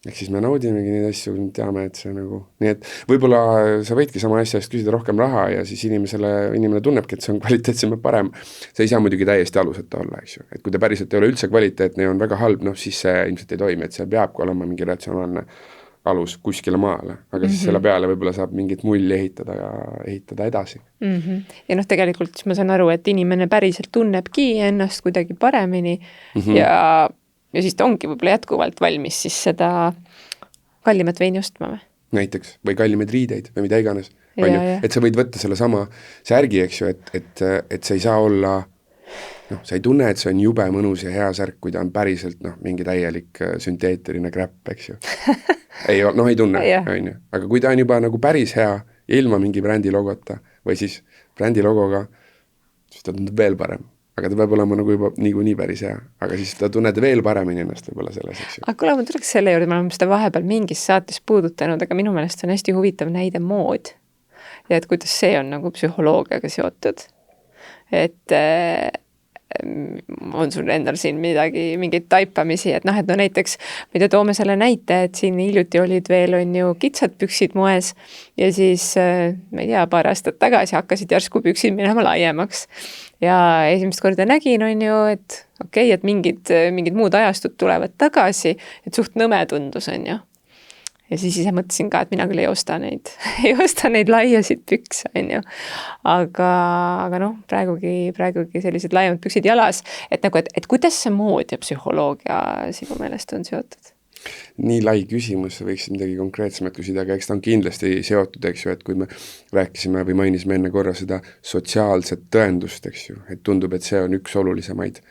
Ehk siis me naudimegi neid asju, teame, et see nagu, nii et võib-olla sa võidki sama asja eest küsida rohkem raha ja siis inimene tunnebki, et see on kvaliteetsem ja parem. See ei saa muidugi täiesti aluseta olla, eks ju. Et kui ta päriselt ei ole üldse kvaliteetne ja on väga halb, siis see ilmselt ei toimi, et see peabki olema mingi ratsionaalne alus kuskile maale, aga siis selle peale võib-olla saab mingit mulli ehitada edasi. Ja tegelikult siis ma saan aru, et inimene päriselt tunnebki ennast kuidagi paremini ja siis ta ongi võib-olla jätkuvalt valmis siis seda kallimat veini ostma või? Näiteks, või kallimaid riideid või mida iganes. Et sa võid võtta selle sama särgi, eks ju, et see ei saa olla noh, sa ei tunne, et see on jube mõnus ja hea särk, kui ta on päriselt mingi täielik sünteetiline crap, eks ju. ei tunne, on ju. Aga kui ta on juba nagu päris hea, ilma mingi brändi logota või siis brändi logoga, siis ta tundub veel parem. Aga ta peab olema nagu juba nii päris hea. Aga siis ta tunned veel paremini ennast võib-olla selles, eks ju. Aga kuule, ma tuleks selle juurde, me oleme seda vahepeal mingis saates puudutanud, aga minu meelest on hästi huvitav näide mood. Ja et kuidas see on nagu psühholoogiaga seotud. Et on sul endal siin mingeid taipamisi, et et näiteks, mida toome selle näite, et siin hiljuti olid veel on ju kitsad püksid moes ja siis, ma ei tea, paar aastat tagasi hakkasid järsku püksid minema laiemaks. Ja esimest korda nägin on ju, et okei, et mingid muud ajastud tulevad tagasi, et suht nõme tundus on ju. Ja siis ise mõtlesin ka, et mina küll ei osta neid laiasid pükse, on ju. Aga praegugi sellised laiemad püksid jalas, et kuidas see mood ja psühholoogia sinu meelest on seotud? Nii lai küsimus, sa võiksid midagi konkreetsemat küsida, aga eks ta on kindlasti seotud, eks ju, et kui me rääkisime või mainisime enne korra seda sotsiaalset tõendust, eks ju, et tundub, et see on üks olulisemaid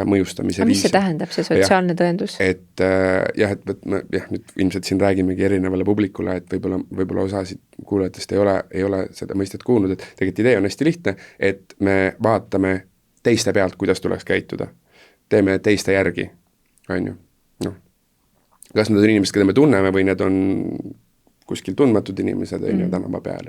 mõjustamise viisi. Mis see tähendab, see sotsiaalne tõendus? Et nüüd ilmselt siin räägimegi erinevale publikule, et võib-olla osasid kuulajatest ei ole seda mõistet kuulnud, et tegelikult idee on hästi lihtne, et me vaatame teiste pealt, kuidas tuleks käituda. Teeme teiste järgi, on ju. Kas need on inimesed, keda me tunneme või need on kuskil tundmatud inimesed, on ju, tänava peal.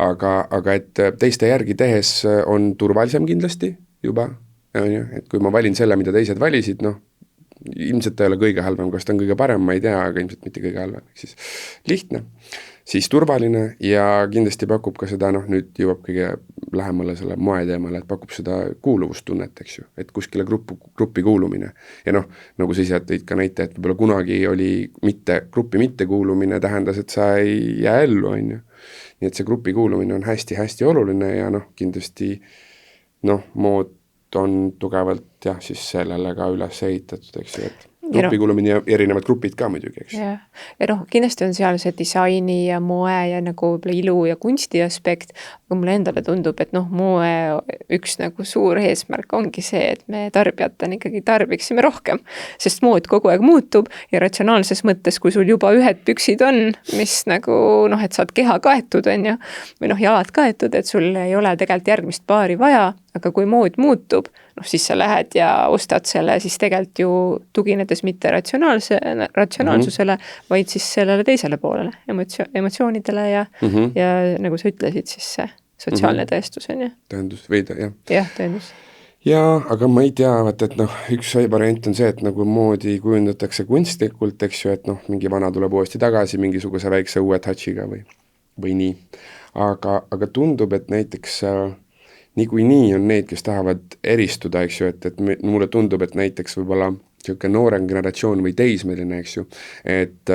Aga et teiste järgi tehes on turvalisem kindlasti juba, on ju, et kui ma valin selle, mida teised valisid, ilmselt ei ole kõige halvem, kas ta on kõige parem, ma ei tea, aga ilmselt mitte kõige halvem, siis lihtne, siis turvaline ja kindlasti pakub ka seda, nüüd jõuab kõige lähemale selle moe teemale, et pakub seda kuuluvustunnet, eks ju, et kuskile gruppi kuulumine. Ja nagu sa ise tõid ka näite, et võib-olla kunagi oli gruppi mittekuulumine tähendas, et sa ei jää ellu, on ju. Nii et see gruppi kuulumine on hästi-hästi oluline ja kindlasti mood on tugevalt siis sellele ka üles ehitatud, eks ju, et grupikuulumine ja erinevad grupid ka muidugi, eks. Ja kindlasti on seal see disaini ja moe ja nagu ilu ja kunsti aspekt, aga mulle endale tundub, et moe üks nagu suur eesmärk ongi see, et me tarbijatena ikkagi tarbiksime rohkem, sest mood kogu aeg muutub ja ratsionaalses mõttes, kui sul juba ühed püksid on, mis nagu et saad keha kaetud, on ju, või jalad kaetud, et sul ei ole tegelikult järgmist paari vaja, aga kui mood muutub, siis sa lähed ja ostad selle siis tegelikult ju tuginedes mitte ratsionaalsusele, vaid siis sellele teisele poolele, emotsioonidele ja nagu sa ütlesid, siis see sotsiaalne tõestus on ju. Tõendus, veida, jah. Jah, tõendus. Ja, aga ma ei tea, et üks variant on see, et nagu moodi kujundatakse kunstlikult, eks ju, et mingi vana tuleb uuesti tagasi mingisuguse väikse uue touchiga või nii. Aga tundub, et näiteks niikuinii on need, kes tahavad eristuda, eks ju, et mulle tundub, et näiteks võib-olla niisugune noorem generatsioon või teismeline, eks ju, et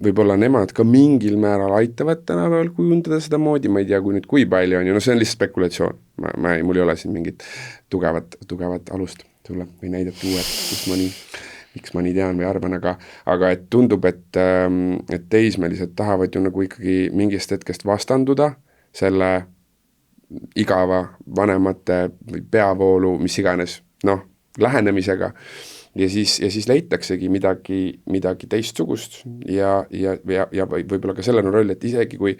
võib-olla nemad ka mingil määral aitavad tänapäeval kujundada seda moodi, ma ei tea, kui palju on ju, see on lihtsalt spekulatsioon, mul ei ole siin mingit tugevat alust sulle või näidata uued, miks ma nii tean või arvan, aga et tundub, et teismelised tahavad ju nagu ikkagi mingist hetkest vastanduda selle igava vanemate või peavoolu, mis iganes, lähenemisega ja siis leitaksegi midagi teistsugust ja võib-olla ka sellel on roll, et isegi kui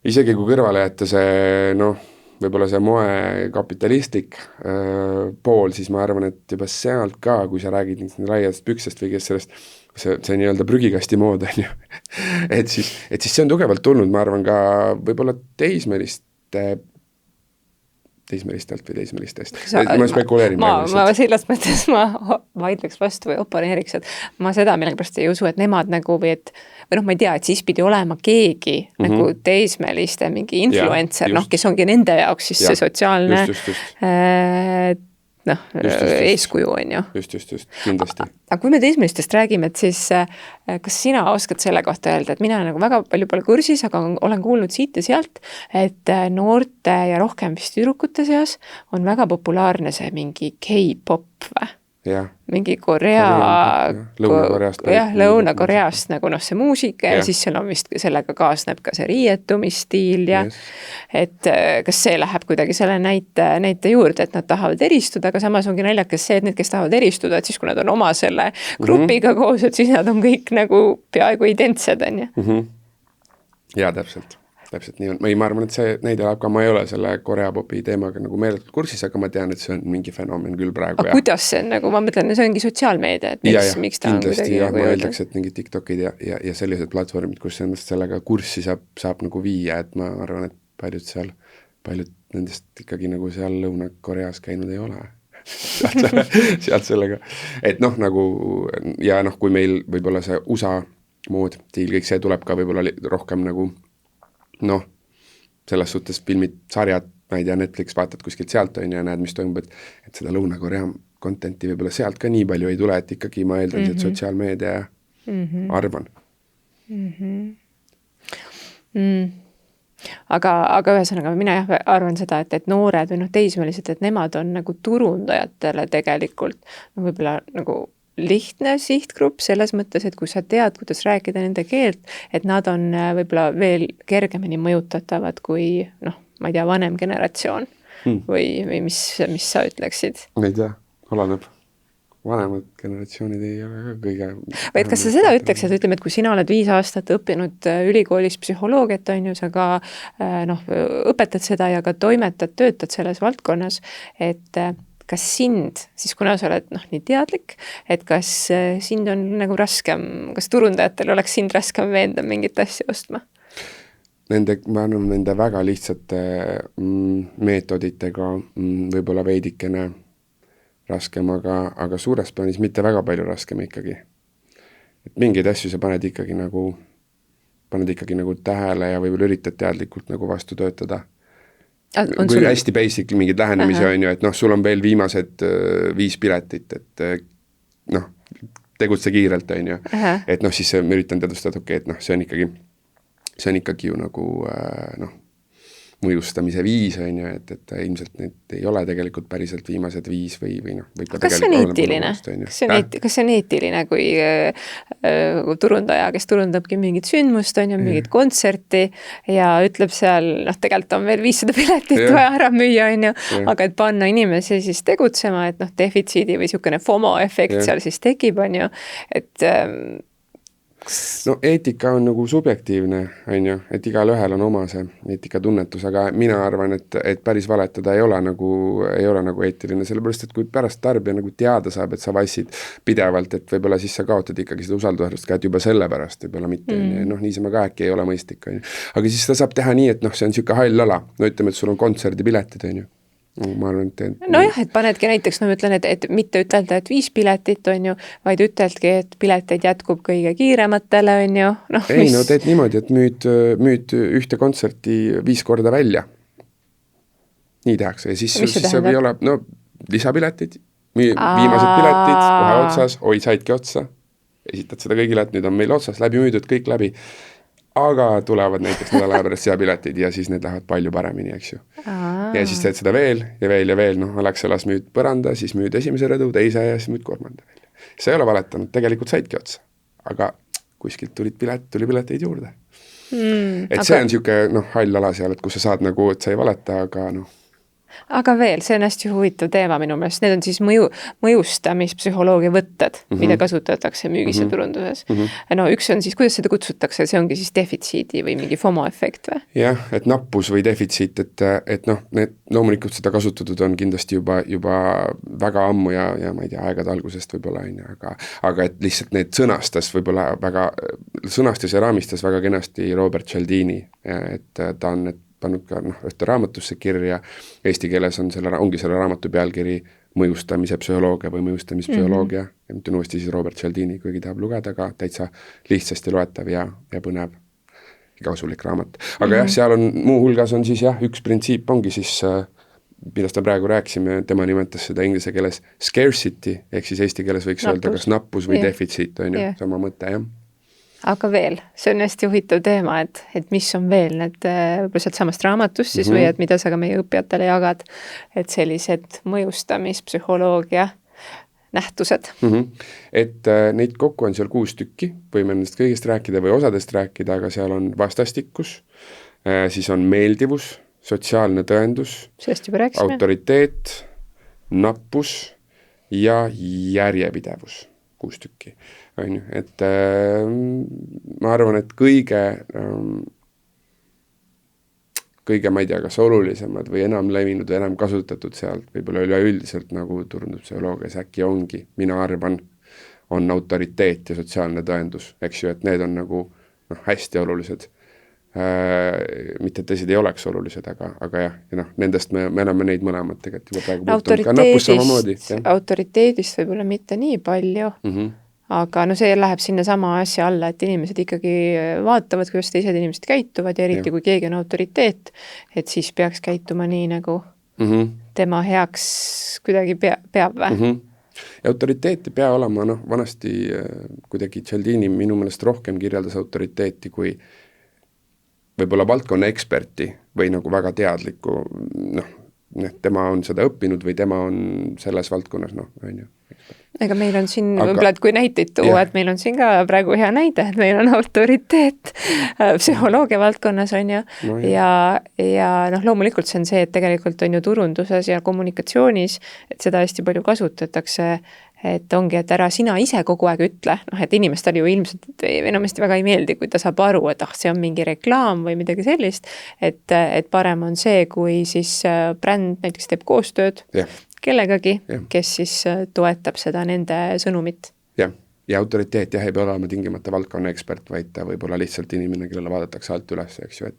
kõrvale jätta see, võib-olla see moe kapitalistlik pool, siis ma arvan, et juba sealt ka, kui sa räägid laiadest püksest või kes sellest, see nii-öelda prügikasti mood on ju, et siis see on tugevalt tulnud, ma arvan ka võib-olla teismelistelt või teismelistest. Ma spekuleerin. Ma selles mõttes ma vaidleks vastu või oponeeriks, et ma seda millegipärast ei usu, et nemad nagu või ma ei tea, et siis pidi olema keegi nagu teismeliste mingi influencer, kes ongi nende jaoks siis see sotsiaalne eeskuju on ju. Just, kindlasti. Aga kui me teismelistest räägime, et siis kas sina oskad selle kohta öelda, et mina nagu väga palju pole kursis, aga olen kuulnud siit ja sealt, et noorte ja rohkem vist tüdrukute seas on väga populaarne see mingi K-pop või? jah, mingi Korea, Lõuna-Koreast Lõuna-Koreast nagu noh, see muusika ja Jah. siis seal on vist sellega kaasneb ka see riietumisstiil ja Yes. et kas see läheb kuidagi selle näite juurde, et nad tahavad eristuda, aga samas ongi naljakas see, et need, kes tahavad eristuda, et siis kui nad on oma selle grupiga koos, et siis nad on kõik nagu peaaegu identsed, on ju. Jaa, täpselt nii on. Ma arvan, et see näide läheb ka, ma ei ole selle Korea popi teemaga nagu meeletult kursis, aga ma tean, et see on mingi fenomen küll praegu. Aga kuidas see on nagu, ma mõtlen, see ongi sotsiaalmeedia, et miks ta on kuidagi nagu ma öeldaks, et mingid TikTokid ja sellised platvormid, kus ennast sellega kurssi saab nagu viia, et ma arvan, et paljud nendest ikkagi nagu seal Lõuna-Koreas käinud ei ole. sealt sellega. Et noh, nagu ja noh, kui meil võib-olla see USA mood, stiil, kõik see tuleb ka võib-olla rohkem nagu noh, selles suhtes filmid, sarjad, ma ei tea, Netflix vaatad kuskilt sealt on ja näed, mis toimub, et seda Lõuna-Korea contenti võib-olla sealt ka nii palju ei tule, et ikkagi ma eeldan, et sotsiaalmeedia arvan. Aga ühesõnaga mina jah arvan seda, et noored või noh, teismelised, et nemad on nagu turundajatele tegelikult no võib-olla nagu lihtne sihtgrupp selles mõttes, et kui sa tead, kuidas rääkida nende keelt, et nad on võib-olla veel kergemini mõjutatavad kui noh, ma ei tea, vanem generatsioon või mis sa ütleksid? Ma ei tea, oleneb. Vanemad generatsioonid ei ole ka kõige... Või et kas sa seda ütleks, et ütleme, et kui sina oled 5 aastat õppinud ülikoolis psühholoogiat, on ju, sa ka noh, õpetad seda ja ka toimetad, töötad selles valdkonnas, et kas sind, siis kuna sa oled noh, nii teadlik, et kas sind on nagu raskem, kas turundajatel oleks sind raskem veenda mingit asja ostma? Ma arvan, nende väga lihtsate meetoditega võib-olla veidikene raskem, aga suures plaanis mitte väga palju raskem ikkagi. Et mingeid asju sa paned ikkagi nagu tähele ja võib-olla üritad teadlikult nagu vastu töötada. Kui hästi basic mingid lähenemisi on ju, et noh, sul on veel viimased 5 piletit, et noh, tegutse kiirelt on ju. Et noh, siis ma üritan teadustada, et noh, see on ikkagi ju nagu noh, mõjustamise viis on ju, et ilmselt need ei ole tegelikult päriselt viimased 5 või noh. Kas see on eetiline? Kas see on eetiline, kui turundaja, kes turundabki mingit sündmust, on ju, mingit kontserti ja ütleb seal, noh, tegelikult on veel 500 piletit vaja ära müüa, on ju, aga et panna inimesi siis tegutsema, et noh, defitsiidi või sihukene FOMO efekt seal siis tekib, on ju, et no eetika on nagu subjektiivne, on ju, et igal ühel on oma see eetikatunnetus, aga mina arvan, et päris valetada ei ole nagu eetiline, sellepärast, et kui pärast tarbija nagu teada saab, et sa vassid pidevalt, et võib-olla siis sa kaotad ikkagi seda usaldusväärtust ka, et juba sellepärast võib-olla mitte, noh, niisama ka äkki ei ole mõistlik, on ju. Aga siis ta saab teha nii, et noh, see on siuke hall ala, no ütleme, et sul on kontserdipiletid, on ju. Ma arvan, nojah, et panedki näiteks, no ma ütlen, et mitte ütelda, et 5 piletit on ju, vaid üteldki, et pileteid jätkub kõige kiirematele on ju. Ei, no teed niimoodi, et müüd ühte kontserti 5 korda välja. Nii tehakse ja siis see või ole, no lisapiletid, viimased piletid, kohe otsas, saidki otsa, esitad seda kõigile, et nüüd on meil otsas, läbi müüdud, kõik läbi. Aga tulevad näiteks nädala pärast seapiletid ja siis need lähevad palju paremini, eks ju. Ja siis teed seda veel ja veel, noh, Alexelas müüd põranda, siis müüd esimese rõdu, teise ja siis müüd 3. veel. See ei ole valetanud, tegelikult saidki otsa. Aga kuskilt tuli pileteid juurde. Et see on siuke, noh, hall ala seal, et kus sa saad nagu, et sa ei valeta, aga noh. Aga veel, see on hästi huvitav teema minu meelest, need on siis mõjustamispsühholoogia võtted, mida kasutatakse müügis ja turunduses. No üks on siis, kuidas seda kutsutakse, see ongi siis defitsiidi või mingi FOMO efekt või? Jah, et nappus või defitsiit, et noh, need loomulikult seda kasutatud on kindlasti juba väga ammu ja ma ei tea, aegade algusest võib-olla on ju, aga et lihtsalt need sõnastas võib-olla sõnastas ja raamistas väga kenasti Robert Cialdini, et ta on pannud ka ühte raamatusse kirja, eesti keeles ongi selle raamatu pealkiri mõjustamise psühholoogia või mõjustamispsühholoogia, ja mitte uuesti siis Robert Cialdini, kuigi tahab lugeda, aga täitsa lihtsasti loetav ja põnev ja kasulik raamat. Aga jah, seal on, muu hulgas on siis jah, üks printsiip ongi siis, millest me praegu rääkisime, tema nimetas seda inglise keeles scarcity, ehk siis eesti keeles võiks öelda kas nappus või defitsiit, on ju, sama mõte, jah. Aga veel, see on hästi huvitav teema, et mis on veel need võib-olla sealt samast raamatust siis või et mida sa ka meie õppijatele jagad, et sellised mõjustamispsühholoogia nähtused. Et neid kokku on seal 6 tükki, võime nendest kõigest rääkida või osadest rääkida, aga seal on vastastikus, siis on meeldivus, sotsiaalne tõendus, autoriteet, nappus ja järjepidevus, 6 tükki. Et ma arvan, et kõige, ma ei tea, kas olulisemad või enam levinud või enam kasutatud sealt, võib-olla üleüldiselt nagu turunduspsühholoogias äkki ongi, mina arvan, on autoriteet ja sotsiaalne tõendus, eks ju, et need on nagu hästi olulised. Mitte et teised ei oleks olulised, aga jah, ja nendest me oleme neid mõlemad tegelikult juba praegu autoriteedist võib-olla mitte nii palju, aga see läheb sinna sama asja alla, et inimesed ikkagi vaatavad, kuidas teised inimesed käituvad ja eriti kui keegi on autoriteet, et siis peaks käituma nii, nagu tema heaks kuidagi peab või? Ja autoriteet ei pea olema, vanasti kuidagi Cialdini minu meelest rohkem kirjeldas autoriteeti kui võib-olla valdkonna eksperti või nagu väga teadlikku, tema on seda õppinud või tema on selles valdkonnas, on ju. Ega meil on siin, võib-olla, et kui näiteid tuua, et meil on siin ka praegu hea näide, et meil on autoriteet psühholoogia valdkonnas on ju, ja loomulikult see on see, et tegelikult on ju turunduses ja kommunikatsioonis, et seda hästi palju kasutatakse, et ongi, et ära sina ise kogu aeg ütle, et inimestel ju ilmselt enamasti väga ei meeldi, kui ta saab aru, et see on mingi reklaam või midagi sellist, et parem on see, kui siis bränd näiteks teeb koostööd kellegagi, kes siis toetab seda nende sõnumit. Ja autoriteet ei pea olema tingimata valdkonna ekspert, vaid ta võib olla lihtsalt inimene, kellele vaadatakse alt üles, eks ju.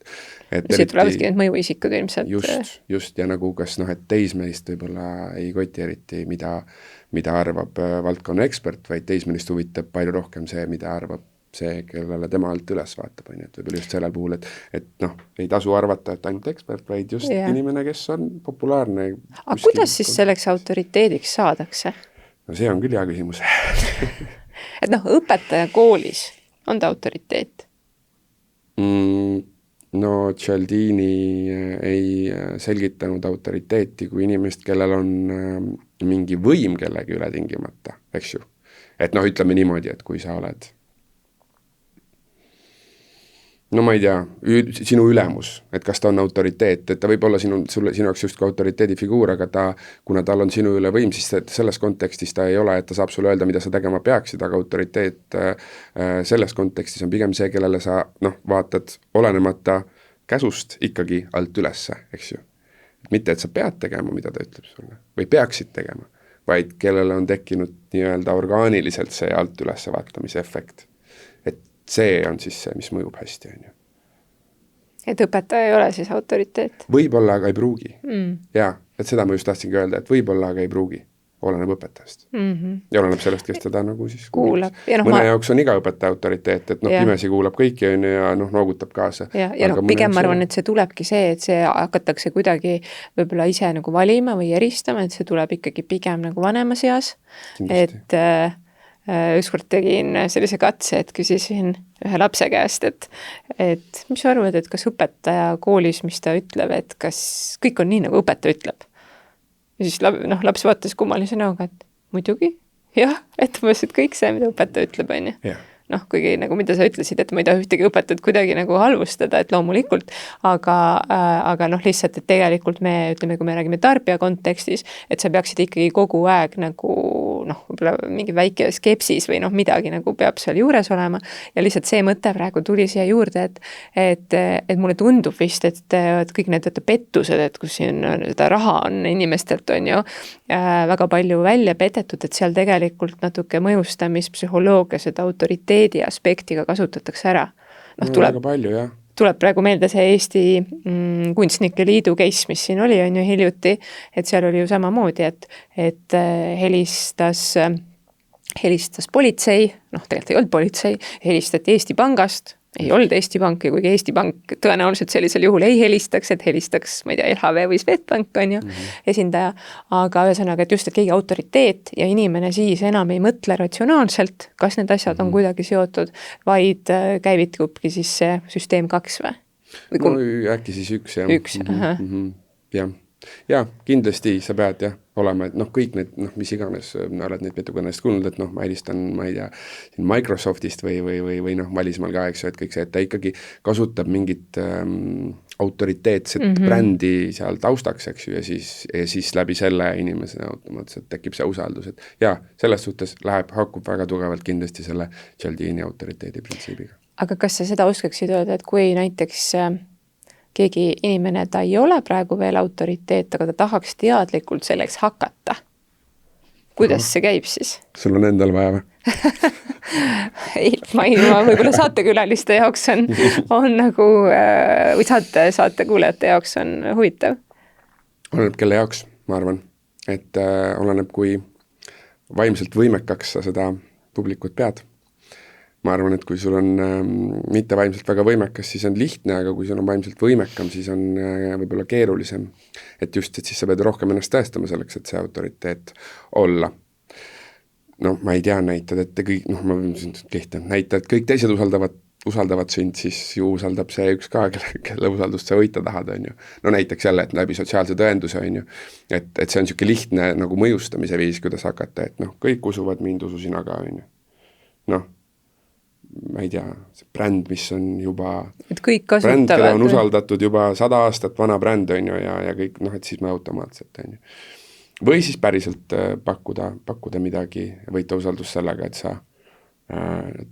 Siit tulevadki need mõjuisikud ilmselt. Just, ja nagu kas et teismelist võib-olla ei koti eriti, mida arvab valdkonna ekspert, vaid teismelist huvitab palju rohkem see, mida arvab see, kellele tema alt üles vaatab, et võib-olla just sellel puhul, et ei tasu arvata, et ainult ekspert, vaid just inimene, kes on populaarne. Aga kuidas siis selleks autoriteediks saadakse? See on küll hea küsimus. Et õpetaja koolis on ta autoriteet? Cialdini ei selgitanud autoriteeti kui inimest, kellel on mingi võim kellegi üle tingimata, eks ju. Et ütleme niimoodi, et kui sa oled ma ei tea, sinu ülemus, et kas ta on autoriteet, et ta võib olla sinu jaoks just kui autoriteedifiguur, aga kuna tal on sinu üle võim, siis selles kontekstis ta ei ole, et ta saab sulle öelda, mida sa tegema peaksid, aga autoriteet selles kontekstis on pigem see, kellele sa vaatad olenemata käsust ikkagi alt ülesse, eks ju. Mitte, et sa pead tegema, mida ta ütleb sulle, või peaksid tegema, vaid kellele on tekkinud nii-öelda orgaaniliselt see alt ülesse vaatamise efekt. See on siis see, mis mõjub hästi, on ju. Et õpetaja ei ole siis autoriteet? Võib-olla, aga ei pruugi. Jaa, et seda ma just tahtsingi öelda, et võib-olla, aga ei pruugi. Oleneb õpetajast. Ja oleneb sellest, kes teda nagu siis kuulab. Mõne jaoks on iga õpetaja autoriteet, et pimesi kuulab kõiki on ja noogutab kaasa. Ja pigem ma arvan, et see tulebki see, et see hakatakse kuidagi võib-olla ise nagu valima või eristama, et see tuleb ikkagi pigem nagu vanema seas. Kindlasti. Et ükskord tegin sellise katse, et küsisin ühe lapse käest, et mis sa arvad, et kas õpetaja koolis, mis ta ütleb, et kas kõik on nii, nagu õpetaja ütleb. Ja siis laps vaatas kummalise näoga, et muidugi, jah, et mõtlesin, et kõik see, mida õpetaja ütleb, on ju. Kuigi nagu mida sa ütlesid, et ma ei taha ühtegi õpetajat kuidagi nagu halvustada, et loomulikult, aga lihtsalt, et tegelikult me ütleme, kui me räägime tarbija kontekstis, et sa peaksid ikkagi kogu aeg nagu võib-olla mingi väike skepsis või midagi nagu peab seal juures olema ja lihtsalt see mõte praegu tuli siia juurde, et mulle tundub vist, et kõik need pettused, et kus siin seda raha on inimestelt on ju väga palju välja petetud, et seal tegelikult natuke mõjustamispsühholoogia seda autoriteedi aspektiga kasutatakse ära. Väga palju, jah. Tuleb praegu meelde see Eesti kunstnike liidu case, mis siin oli, on ju hiljuti, et seal oli ju samamoodi, et helistas politsei, tegelikult ei olnud politsei, helistati Eesti Pangast, ei olnud Eesti Pank ja kuigi Eesti Pank tõenäoliselt sellisel juhul ei helistaks, et helistaks, ma ei tea, LHV või Swedbank on ju esindaja, aga ühesõnaga, et just, et keegi autoriteet ja inimene siis enam ei mõtle ratsionaalselt, kas need asjad on kuidagi seotud, vaid käivitubki siis see süsteem 2 või? Äkki siis 1, jah. Üks, jah. Jaa, kindlasti sa pead jah olema, et noh, kõik need, noh, mis iganes, oled neid mitu kõnest kuulnud, et noh, ma helistan, ma ei tea, siin Microsoftist või noh, välismaal ka, eks ju, et kõik see, et ta ikkagi kasutab mingit autoriteetset brändi seal taustaks, eks ju, ja siis läbi selle inimese automaatselt tekib see usaldus, et jaa, selles suhtes hakkub väga tugevalt kindlasti selle Cialdini autoriteedi printsiibiga. Aga kas sa seda oskaksid öelda, et kui näiteks keegi inimene, ta ei ole praegu veel autoriteet, aga ta tahaks teadlikult selleks hakata? Kuidas see käib siis? Sul on endal vaja või? Ei, ma võib-olla saatekülaliste jaoks on nagu, või saate kuulajate jaoks on huvitav. Oleneb kelle jaoks, ma arvan. Et oleneb, kui vaimselt võimekaks sa seda publikut pead. Ma arvan, et kui sul on mitte vaimselt väga võimekas, siis on lihtne, aga kui sul on vaimselt võimekam, siis on võib-olla keerulisem. Et just, et siis sa pead rohkem ennast tõestama selleks, et see autoriteet olla. No ma ei tea näitad, et kõik, noh, ma kehtan näitad, kõik teised usaldavad sind, siis ju usaldab see üks ka, kelle usaldust sa võita tahad, on ju. No näiteks jälle, et läbi sotsiaalse tõenduse, on ju. Et see on niisugune lihtne nagu mõjustamise viis, kuidas hakata, et noh, kõik usuvad mind, usu sina ka, on ju. Noh, ma ei tea, see bränd, mis on juba et kõik kasutavad. Bränd, keda on usaldatud juba 100 aastat vana bränd, on ju, ja kõik, noh, et siis me automaatselt, on ju. Või siis päriselt pakkuda midagi ja võita usaldus sellega, et sa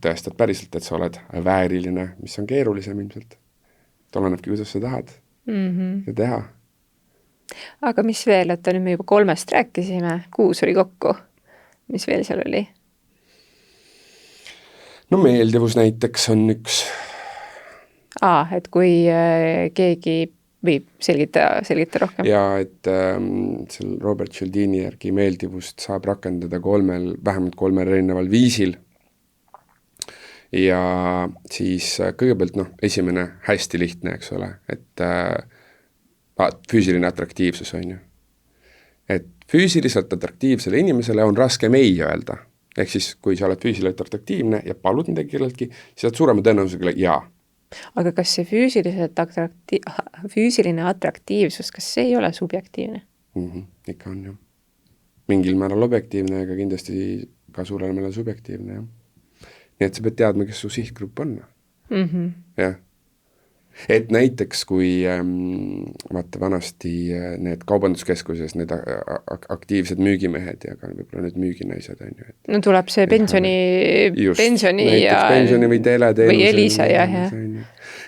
tõestad päriselt, et sa oled vääriline, mis on keerulisem ilmselt. Et olenebki, kuidas sa tahad ja teha. Aga mis veel, et nüüd me juba 3 rääkisime, 6 oli kokku. Mis veel seal oli? No meeldivus näiteks on üks. Et kui keegi või selgita rohkem. Ja et seal Robert Cialdini järgi meeldivust saab rakendada vähemalt 3 erineval viisil. Ja siis kõigepealt, noh, esimene hästi lihtne, eks ole, et füüsiline atraktiivsus on ju. Et füüsiliselt atraktiivsele inimesele on raskem ei öelda. Ehk siis, kui sa oled füüsiliselt atraktiivne ja palud midagi kelleltki, siis saad suurema tõenäosusega jaa. Aga kas see füüsiline atraktiivsus, kas see ei ole subjektiivne? Ikka on, jah. Mingil määral objektiivne, aga kindlasti ka suurel määral subjektiivne, jah. Nii et sa pead teadma, kes su sihtgrupp on. Jah. Et näiteks, kui vaata vanasti need kaubanduskeskuses, need aktiivsed müügimehed ja ka võib-olla need müüginaised on ju. No tuleb see pensioni ja pensioni või teleteenuse. Või Elisa, jah.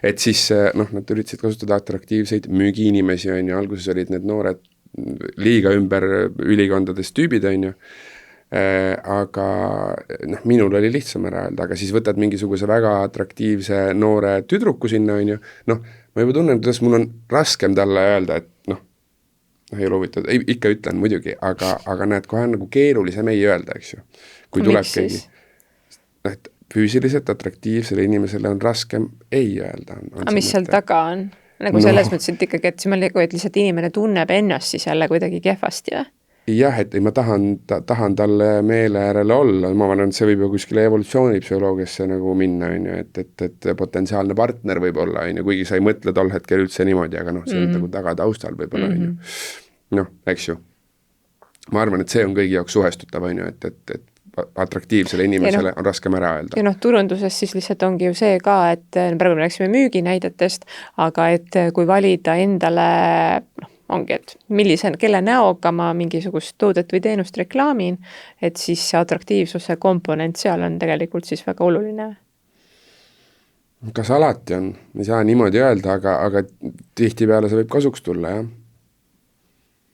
Et siis, noh, nad üritasid kasutada atraktiivseid müügiinimesi, on ju, alguses olid need noored liiga ümber ülikondades tüübid, on ju. Aga noh, minul oli lihtsam ära öelda, aga siis võtad mingisuguse väga atraktiivse noore tüdruku sinna, on ju, noh, ma juba tunnen, kuidas mul on raskem talle öelda, et noh, ei ole huvitav, ikka ütlen muidugi, aga näed, kohe nagu keerulisem ei öelda, eks ju. Kui tuleb keegi, et füüsiliselt atraktiivsele inimesele on raskem ei öelda. Aga mis seal taga on? Nagu selles mõttes, et ikkagi, et lihtsalt inimene tunneb ennast siis jälle kuidagi kehvasti või? Jah, et ma tahan talle meele äärele olla, ma arvan, et see võib ju kuskile evolutsioonipsühholoogiasse nagu minna, on ju, et potentsiaalne partner võib olla, on ju, kuigi sa ei mõtle tol hetkel üldse niimoodi, aga noh, see on nagu taga taustal võib-olla, on ju. Noh, eks ju. Ma arvan, et see on kõigi jaoks suhestutav, on ju, et atraktiivsele inimesele on raskem ära öelda. Ja noh, turunduses siis lihtsalt ongi ju see ka, et praegu me rääksime müüginäidetest, aga et kui valida endale, ongi, et kelle näoga ma mingisugust toodet või teenust reklaamin, et siis see atraktiivsuse komponent seal on tegelikult siis väga oluline. Kas alati on? Ei saa niimoodi öelda, aga tihtipeale see võib kasuks tulla, jah.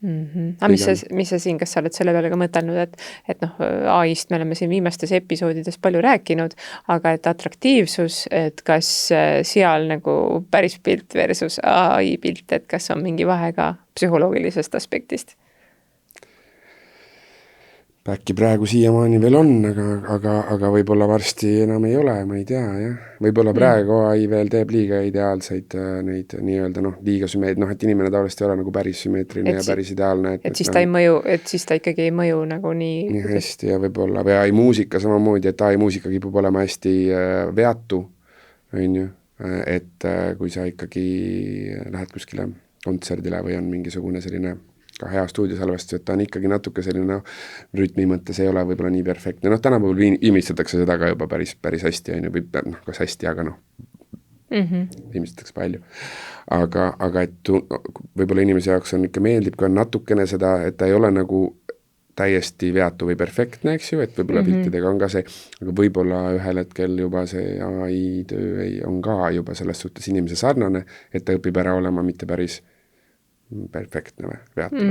Aga mis sa siin, kas sa oled selle peale ka mõtelnud, et noh, AI-st me oleme siin viimastes episoodides palju rääkinud, aga et atraktiivsus, et kas seal nagu päris pilt versus AI pilt, et kas on mingi vahe ka psühholoogilisest aspektist? Äkki praegu siiamaani veel on, aga võib-olla varsti enam ei ole, ma ei tea, jah. Võib-olla praegu AI veel teeb liiga ideaalseid neid nii-öelda, noh, liiga noh, et inimene tavaliselt ei ole nagu päris sümmeetriline ja päris ideaalne. Et siis ta ei mõju, et siis ta ikkagi ei mõju nagu nii hästi ja võib-olla, või AI muusika samamoodi, et AI muusika kipub olema hästi veatu, on ju, et kui sa ikkagi lähed kuskile kontserdile või on mingisugune selline ka hea stuudiosalvestus, et ta on ikkagi natuke selline rütmi mõttes ei ole võib-olla nii perfektne. Tänapäeval imistatakse seda ka juba päris hästi, või kas hästi, aga imistatakse palju. Aga et võib-olla inimese jaoks on ikka meeldib, kui on natukene seda, et ta ei ole nagu täiesti veatu või perfektne, eks ju, et võib-olla piltidega on ka see, aga võib-olla ühel hetkel juba see AI töö on ka juba selles suhtes inimese sarnane, et ta õpib ära olema mitte päris perfektne või veatu.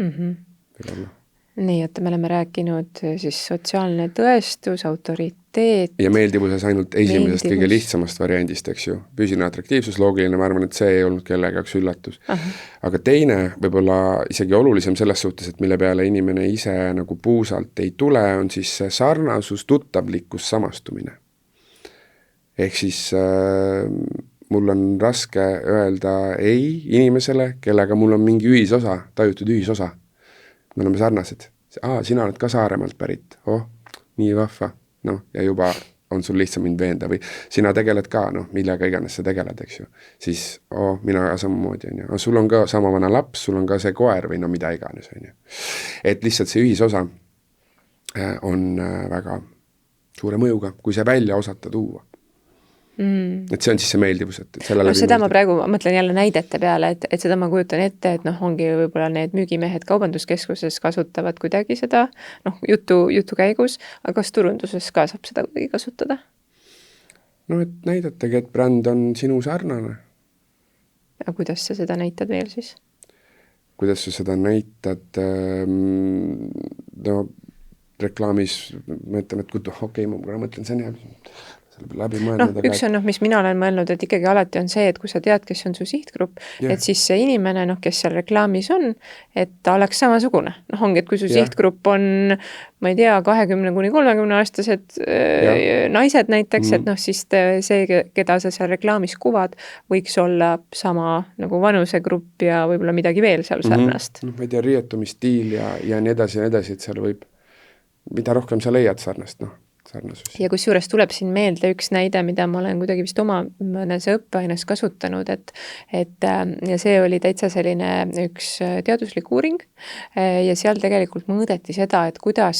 Võib-olla. Nii, et me oleme rääkinud siis sotsiaalne tõestus, autoriteet. Ja meeldivuses ainult esimesest kõige lihtsamast variandist, eks ju. Füüsiline atraktiivsus, loogiline, ma arvan, et see ei olnud kellegi jaoks üllatus. Aga teine, võib-olla isegi olulisem selles suhtes, et mille peale inimene ise nagu puusalt ei tule, on siis sarnasus, tuttavlikkus, samastumine. Ehk siis mul on raske öelda ei inimesele, kellega mul on mingi ühisosa, tajutud ühisosa. Me oleme sarnased. Sina oled ka Saaremaalt pärit. Nii vahva. Ja juba on sul lihtsam mind veenda. Või sina tegeled ka, millega iganes sa tegeled, eks ju. Siis, mina ka samamoodi, on ju. Sul on ka sama vana laps, sul on ka see koer või mida iganes, on ju. Et lihtsalt see ühisosa on väga suure mõjuga, kui see välja osata tuua. Et see on siis see meeldivus, et selle läbi seda ma praegu mõtlen jälle näidete peale, et seda ma kujutan ette, et ongi võib-olla need müügimehed kaubanduskeskuses kasutavad kuidagi seda jutu käigus, aga kas turunduses ka saab seda kuidagi kasutada? Et näidatagi, et bränd on sinu sarnane. Ja kuidas sa seda näitad veel siis? Kuidas sa seda näitad? Reklaamis ma ütlen, et okei, ma mõtlen, see on hea. Läbi mõelnud, üks on, mis mina olen mõelnud, et ikkagi alati on see, et kui sa tead, kes on su sihtgrupp, et siis see inimene, kes seal reklaamis on, et ta oleks samasugune. Ongi, et kui su sihtgrupp on, ma ei tea, 20–30 aastased naised näiteks, et siis see, keda sa seal reklaamis kuvad, võiks olla sama nagu vanusegrupp ja võib-olla midagi veel seal sarnast. Ma ei tea, riietumistiil ja nii edasi, et seal võib, mida rohkem sa leiad sarnast, sarnasus. Ja kus juures tuleb siin meelde üks näide, mida ma olen kuidagi vist oma mõnes õppeaines kasutanud, et ja see oli täitsa selline üks teaduslik uuring ja seal tegelikult mõõdeti seda, et kuidas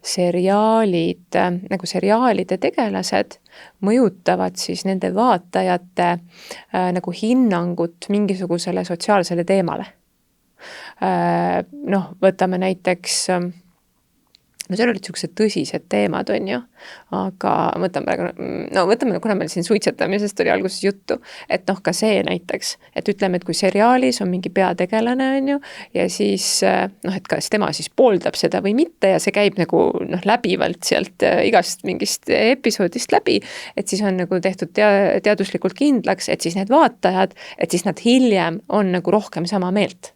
seriaalide tegelased mõjutavad siis nende vaatajate nagu hinnangut mingisugusele sotsiaalsele teemale. Võtame näiteks seal olid niisugused tõsised teemad, on ju, aga võtame, kuna meil siin suitsetamisest oli alguses juttu, et ka see näiteks, et ütleme, et kui seriaalis on mingi peategelane, on ju, ja siis, et kas tema siis pooldab seda või mitte ja see käib nagu läbivalt sealt igast mingist episoodist läbi, et siis on nagu tehtud teaduslikult kindlaks, et siis need vaatajad, et siis nad hiljem on nagu rohkem sama meelt.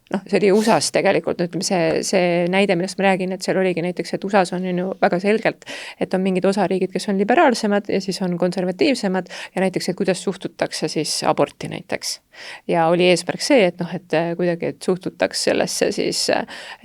See oli USAs tegelikult, ütleme see näide, millest ma räägin, et seal oligi näiteks, et USAs on ju väga selgelt, et on mingid osariigid, kes on liberaalsemad ja siis on konservatiivsemad ja näiteks, et kuidas suhtutakse siis aborti näiteks. Ja oli eesmärk see, et kuidagi, et suhtutaks sellesse siis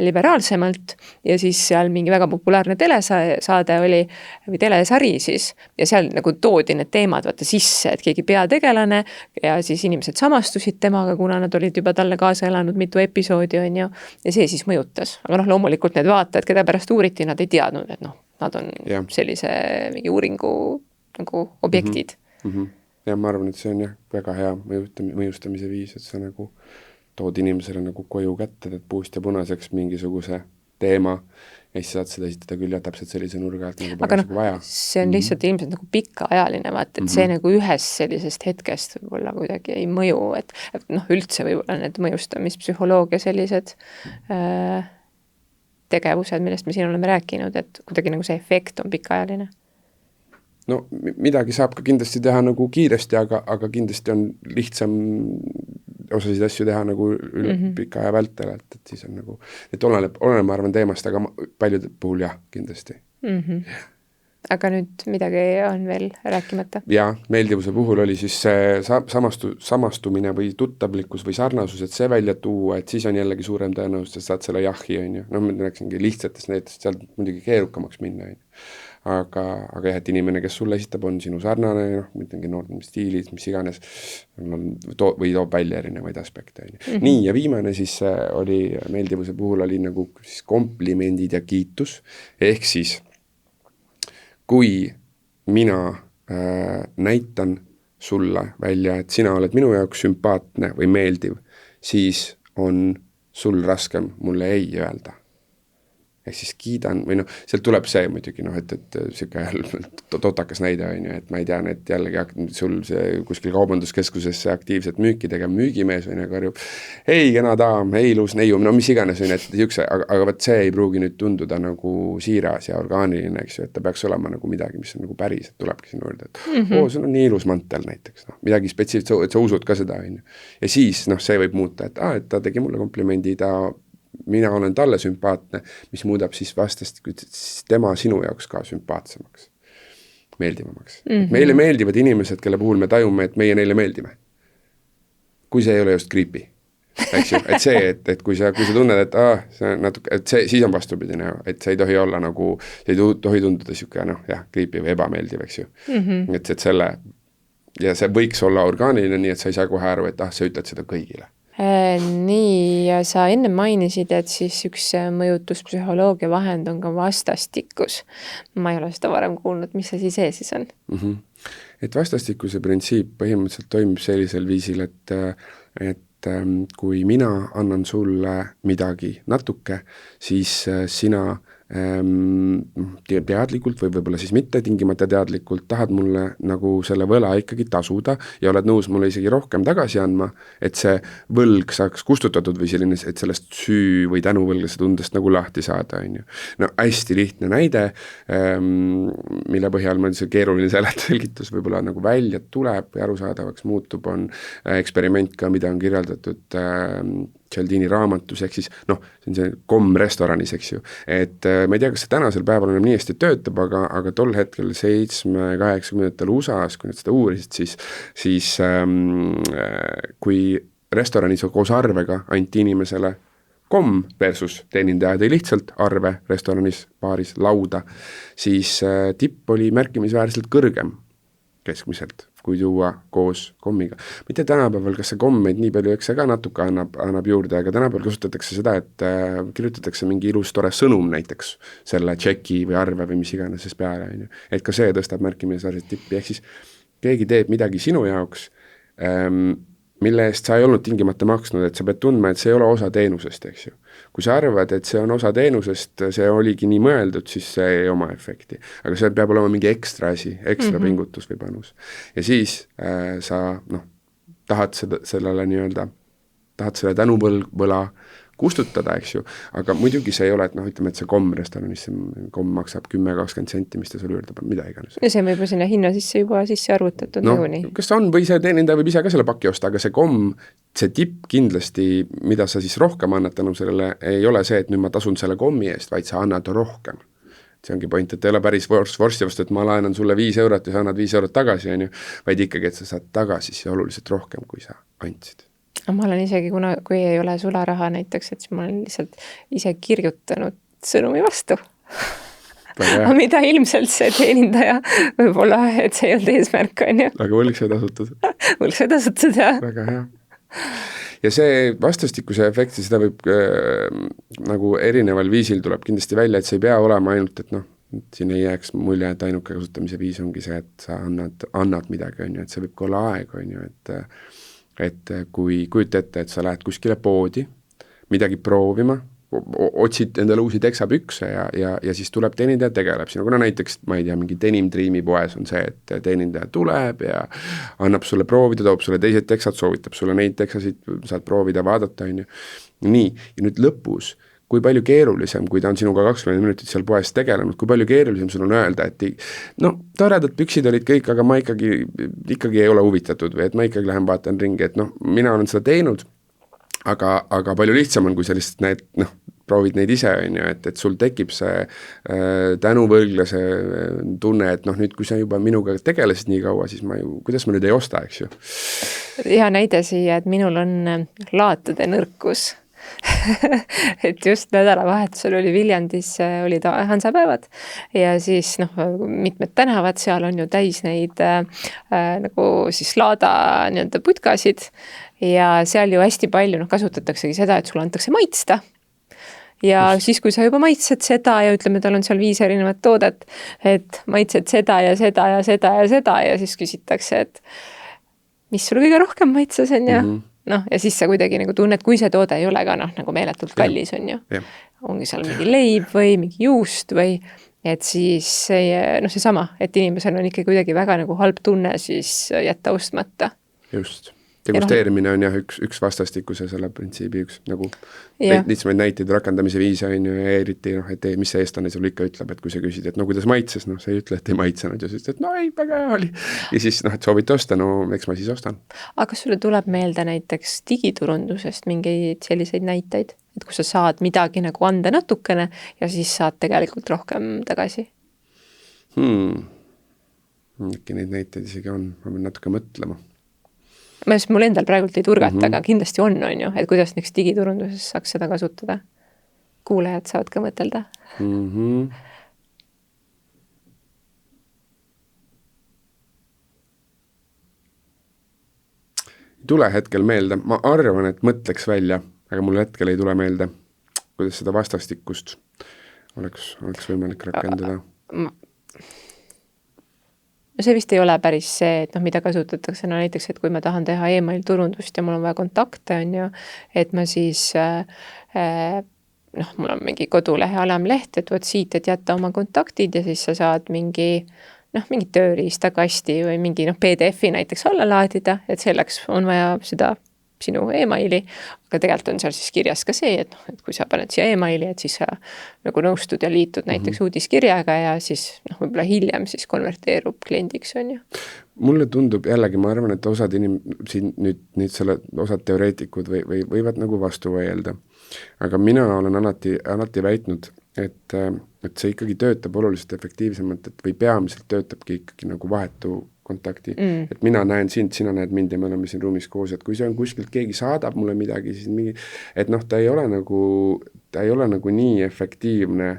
liberaalsemalt ja siis seal mingi väga populaarne telesaade oli või telesari siis ja seal nagu toodi need teemad vaata sisse, et keegi peategelane ja siis inimesed samastusid temaga, kuna nad olid juba talle kaasa elanud mitu episoodi, on ju, ja see siis mõjutas. Aga loomulikult need vaatajad, keda pärast uuriti, nad ei teadnud, et nad on sellise mingi uuringu nagu objektid. Ja ma arvan, et see on väga hea mõjustamise viis, et sa nagu tood inimesele nagu koju kätte, teed puust ja punaseks mingisuguse teema ja siis saad seda esitada küll ja täpselt sellise nurga, et nagu parasjagu vaja. See on lihtsalt ilmselt nagu pikaajaline, vaat, et see nagu ühes sellisest hetkest võib-olla kuidagi ei mõju, et üldse võib-olla need mõjustamispsühholoogia sellised tegevused, millest me siin oleme rääkinud, et kuidagi nagu see efekt on pikaajaline. Midagi saab ka kindlasti teha nagu kiiresti, aga kindlasti on lihtsam osasid asju teha nagu pika aja vältel, et siis on nagu, et oleneb, ma arvan, teemast, aga paljude puhul kindlasti. Aga nüüd midagi on veel rääkimata? Ja, meeldivuse puhul oli siis see samastumine või tuttavlikkus või sarnasus, et see välja tuua, et siis on jällegi suurem tõenäosus, et saad selle jahi, on ju. Ma rääksingi lihtsatest näitest, sealt muidugi keerukamaks minna, on ju. aga jah, et inimene, kes sulle esitab, on sinu sarnane, noh, midagi noortem stiilid, mis iganes, või toob välja erinevaid aspekte. Nii, ja viimane siis oli meeldivuse puhul oli nagu siis komplimendid ja kiitus, ehk siis kui mina näitan sulle välja, et sina oled minu jaoks sümpaatne või meeldiv, siis on sul raskem mulle ei öelda. Ehk siis kiidan, või noh, sealt tuleb see muidugi, noh, et siuke totakas näide on ju, et ma ei tea, et jällegi sul see kuskil kaubanduskeskuses see aktiivset müüki tegema müügimees või karjub, ei kena daam, ei ilus neiu, no mis iganes on, et siukse, aga võt see ei pruugi nüüd tunduda nagu siiras ja orgaaniline, eks ju, et ta peaks olema nagu midagi, mis on nagu päris, et tulebki sinu juurde, et sul on nii ilus mantel näiteks, noh, midagi spetsiifilist, et sa usud ka seda, on ju. Ja siis, noh, see võib muuta, et ta tegi mulle komplimendi, mina olen talle sümpaatne, mis muudab siis vastast tema sinu jaoks ka sümpaatsemaks, meeldivamaks. Meile meeldivad inimesed, kelle puhul me tajume, et meie neile meeldime. Kui see ei ole just creepy, eks ju, et see, et kui sa tunned, et see natuke, et see, siis on vastupidine, et see ei tohi olla nagu, see ei tohi tunduda siuke, noh, jah, creepy või ebameeldiv, eks ju. Et selle, ja see võiks olla orgaaniline, nii et sa ei saa kohe aru, et sa ütled seda kõigile. Nii, ja sa enne mainisid, et siis üks mõjutuspsühholoogia vahend on ka vastastikus. Ma ei ole seda varem kuulnud, mis see siis on? Et vastastikuse printsiip põhimõtteliselt toimib sellisel viisil, et kui mina annan sulle midagi natuke, siis sina teadlikult või võib-olla siis mitte tingimata teadlikult tahad mulle nagu selle võla ikkagi tasuda ja oled nõus mulle isegi rohkem tagasi andma, et see võlg saaks kustutatud või selline, et sellest süü või tänuvõlgase tundest nagu lahti saada, on ju. No hästi lihtne näide, mille põhjal meil see keeruline selgitus võib-olla nagu välja tuleb ja arusaadavaks muutub, on eksperiment ka, mida on kirjeldatud Cialdini raamatus, ehk siis see on see komm restoranis, eks ju, et ma ei tea, kas see tänasel päeval enam nii hästi töötab, aga tol hetkel 7-80 USA-s, kui nad seda uurisid, siis kui restoranis koos arvega anti inimesele komm versus teenindaja tõi lihtsalt arve restoranis, baaris, lauda, siis tipp oli märkimisväärselt kõrgem keskmiselt, kui tuua koos kommiga. Mitte tänapäeval, kas see kommeid nii palju, eks see ka natuke annab juurde, aga tänapäeval kasutatakse seda, et kirjutatakse mingi ilus tore sõnum näiteks selle tšeki või arve või mis iganes siis peale, on ju. Et ka see tõstab märkimisväärselt tippi, ehk siis keegi teeb midagi sinu jaoks, mille eest sa ei olnud tingimata maksnud, et sa pead tundma, et see ei ole osa teenusest, eks ju. Kui sa arvad, et see on osa teenusest, see oligi nii mõeldud, siis see ei oma efekti. Aga see peab olema mingi ekstra asi, ekstra pingutus või panus. Ja siis sa tahad sellele nii-öelda, tahad selle tänuvõla kustutada, eks ju, aga muidugi see ei ole, et ütleme, et see komm restoranis, see komm maksab 10-20 senti, mis ta sul juurde paneb, mida iganes. Ja see on võib hinna juba sisse arvutatud nõuni. Kas on või see teenindaja võib ise ka selle paki osta, aga see komm, see tipp kindlasti, mida sa siis rohkem annad tänu sellele, ei ole see, et nüüd ma tasun selle kommi eest, vaid sa annad rohkem. See ongi point, et ei ole päris vorsti vastu, et ma laenan sulle 5 eurot ja sa annad 5 eurot tagasi, on ju, vaid ikkagi, et sa saad tagasi see oluliselt rohkem, kui sa andsid. Ma olen isegi, kui ei ole sularaha näiteks, et siis ma olen lihtsalt ise kirjutanud sõnumi vastu. Mida ilmselt see teenindaja võib-olla, et see ei olnud eesmärk, on ju. Aga võlg see tasutud. Võlg see tasutud, jah. Väga hea. Ja see vastastikuse efekti, seda võib nagu erineval viisil tuleb kindlasti välja, et see ei pea olema ainult, et siin ei jääks mulje, et ainuke kasutamise viis ongi see, et sa annad midagi, on ju, et see võib ka olla aeg, on ju, et kui kujuta ette, et sa lähed kuskile poodi, midagi proovima, otsid endale uusi teksapükse ja siis tuleb teenindaja tegeleb siin, kuna näiteks, ma ei tea, mingi Denim Dreami poes on see, et teenindaja tuleb ja annab sulle proovida, toob sulle teised teksad, soovitab sulle neid teksasid, saad proovida, vaadata, on ju. Nii, ja nüüd lõpus, kui palju keerulisem, kui ta on sinuga 20 minutit seal poes tegelenud, kui palju keerulisem sul on öelda, et toredad püksid olid kõik, aga ma ikkagi ei ole huvitatud või et ma ikkagi lähen vaatan ringi, et mina olen seda teinud, aga palju lihtsam on, kui sa lihtsalt proovid neid ise, on ju, et sul tekib see tänuvõlglase tunne, et nüüd, kui sa juba minuga tegelesid nii kaua, siis kuidas ma nüüd ei osta, eks ju? Hea näide siia, et minul on laatude nõrkus. et just nädalavahetusel oli Viljandis, olid Hansapäevad ja siis mitmed tänavad seal on ju täis neid nagu siis Laada nii-öelda putkasid ja seal ju hästi palju kasutataksegi seda, et sulle antakse maitsta. Ja siis, kui sa juba maitsed seda ja ütleme, tal on seal 5 erinevat toodet, et maitsed seda ja seda ja seda ja seda ja siis küsitakse, et mis sulle kõige rohkem maitses on ja ja siis sa kuidagi nagu tunned, kui see toode ei ole ka nagu meeletult kallis on ju. Ongi seal mingi leib või mingi juust või et siis seesama, et inimesel on ikka kuidagi väga nagu halb tunne siis jätta ostmata. Just. Degusteerimine on jah üks vastastikuse selle printsiibi üks nagu lihtsamaid näiteid rakendamise viise on ju ja eriti, et mis see eestlane sulle ikka ütleb, et kui sa küsid, et kuidas maitses, sa ei ütle, et ei maitsenud ja siis, et ei, väga hea oli. Ja siis, et soovite osta, eks ma siis ostan. Aga kas sulle tuleb meelde näiteks digiturundusest mingeid selliseid näiteid, et kus sa saad midagi nagu anda natukene ja siis saad tegelikult rohkem tagasi? Äkki neid näiteid isegi on, ma pean natuke mõtlema. Mul endal praegult ei turgata, aga kindlasti on ju, et kuidas näiteks digiturunduses saaks seda kasutada. Kuulajad saavad ka mõtelda. Ei tule hetkel meelde. Ma arvan, et mõtleks välja, aga mul hetkel ei tule meelde, kuidas seda vastastikust oleks võimalik rakendada. See vist ei ole päris see, et mida kasutatakse, näiteks, et kui ma tahan teha email turundust ja mul on vaja kontakte, on ju, et ma siis, mul on mingi kodulehe alamleht, et võt siit, et jätta oma kontaktid ja siis sa saad mingi tööriistakasti või mingi PDF-i näiteks alla laadida, et selleks on vaja seda sinu emaili, aga tegelikult on seal siis kirjas ka see, et kui sa paned siia emaili, et siis sa nagu nõustud ja liitud näiteks uudiskirjaga ja siis võib-olla hiljem siis konverteerub kliendiks, on ju. Mulle tundub jällegi, ma arvan, et osad siin nüüd selle osad teoreetikud võivad nagu vastu vaielda. Aga mina olen alati väitnud, et see ikkagi töötab oluliselt efektiivsemalt, et või peamiselt töötabki ikkagi nagu vahetu kontakti. Et mina näen sind, sina näed mind ja me oleme siin ruumis koos, et kui see on kuskilt keegi saadab mulle midagi, siis mingi, et ta ei ole nagu nii efektiivne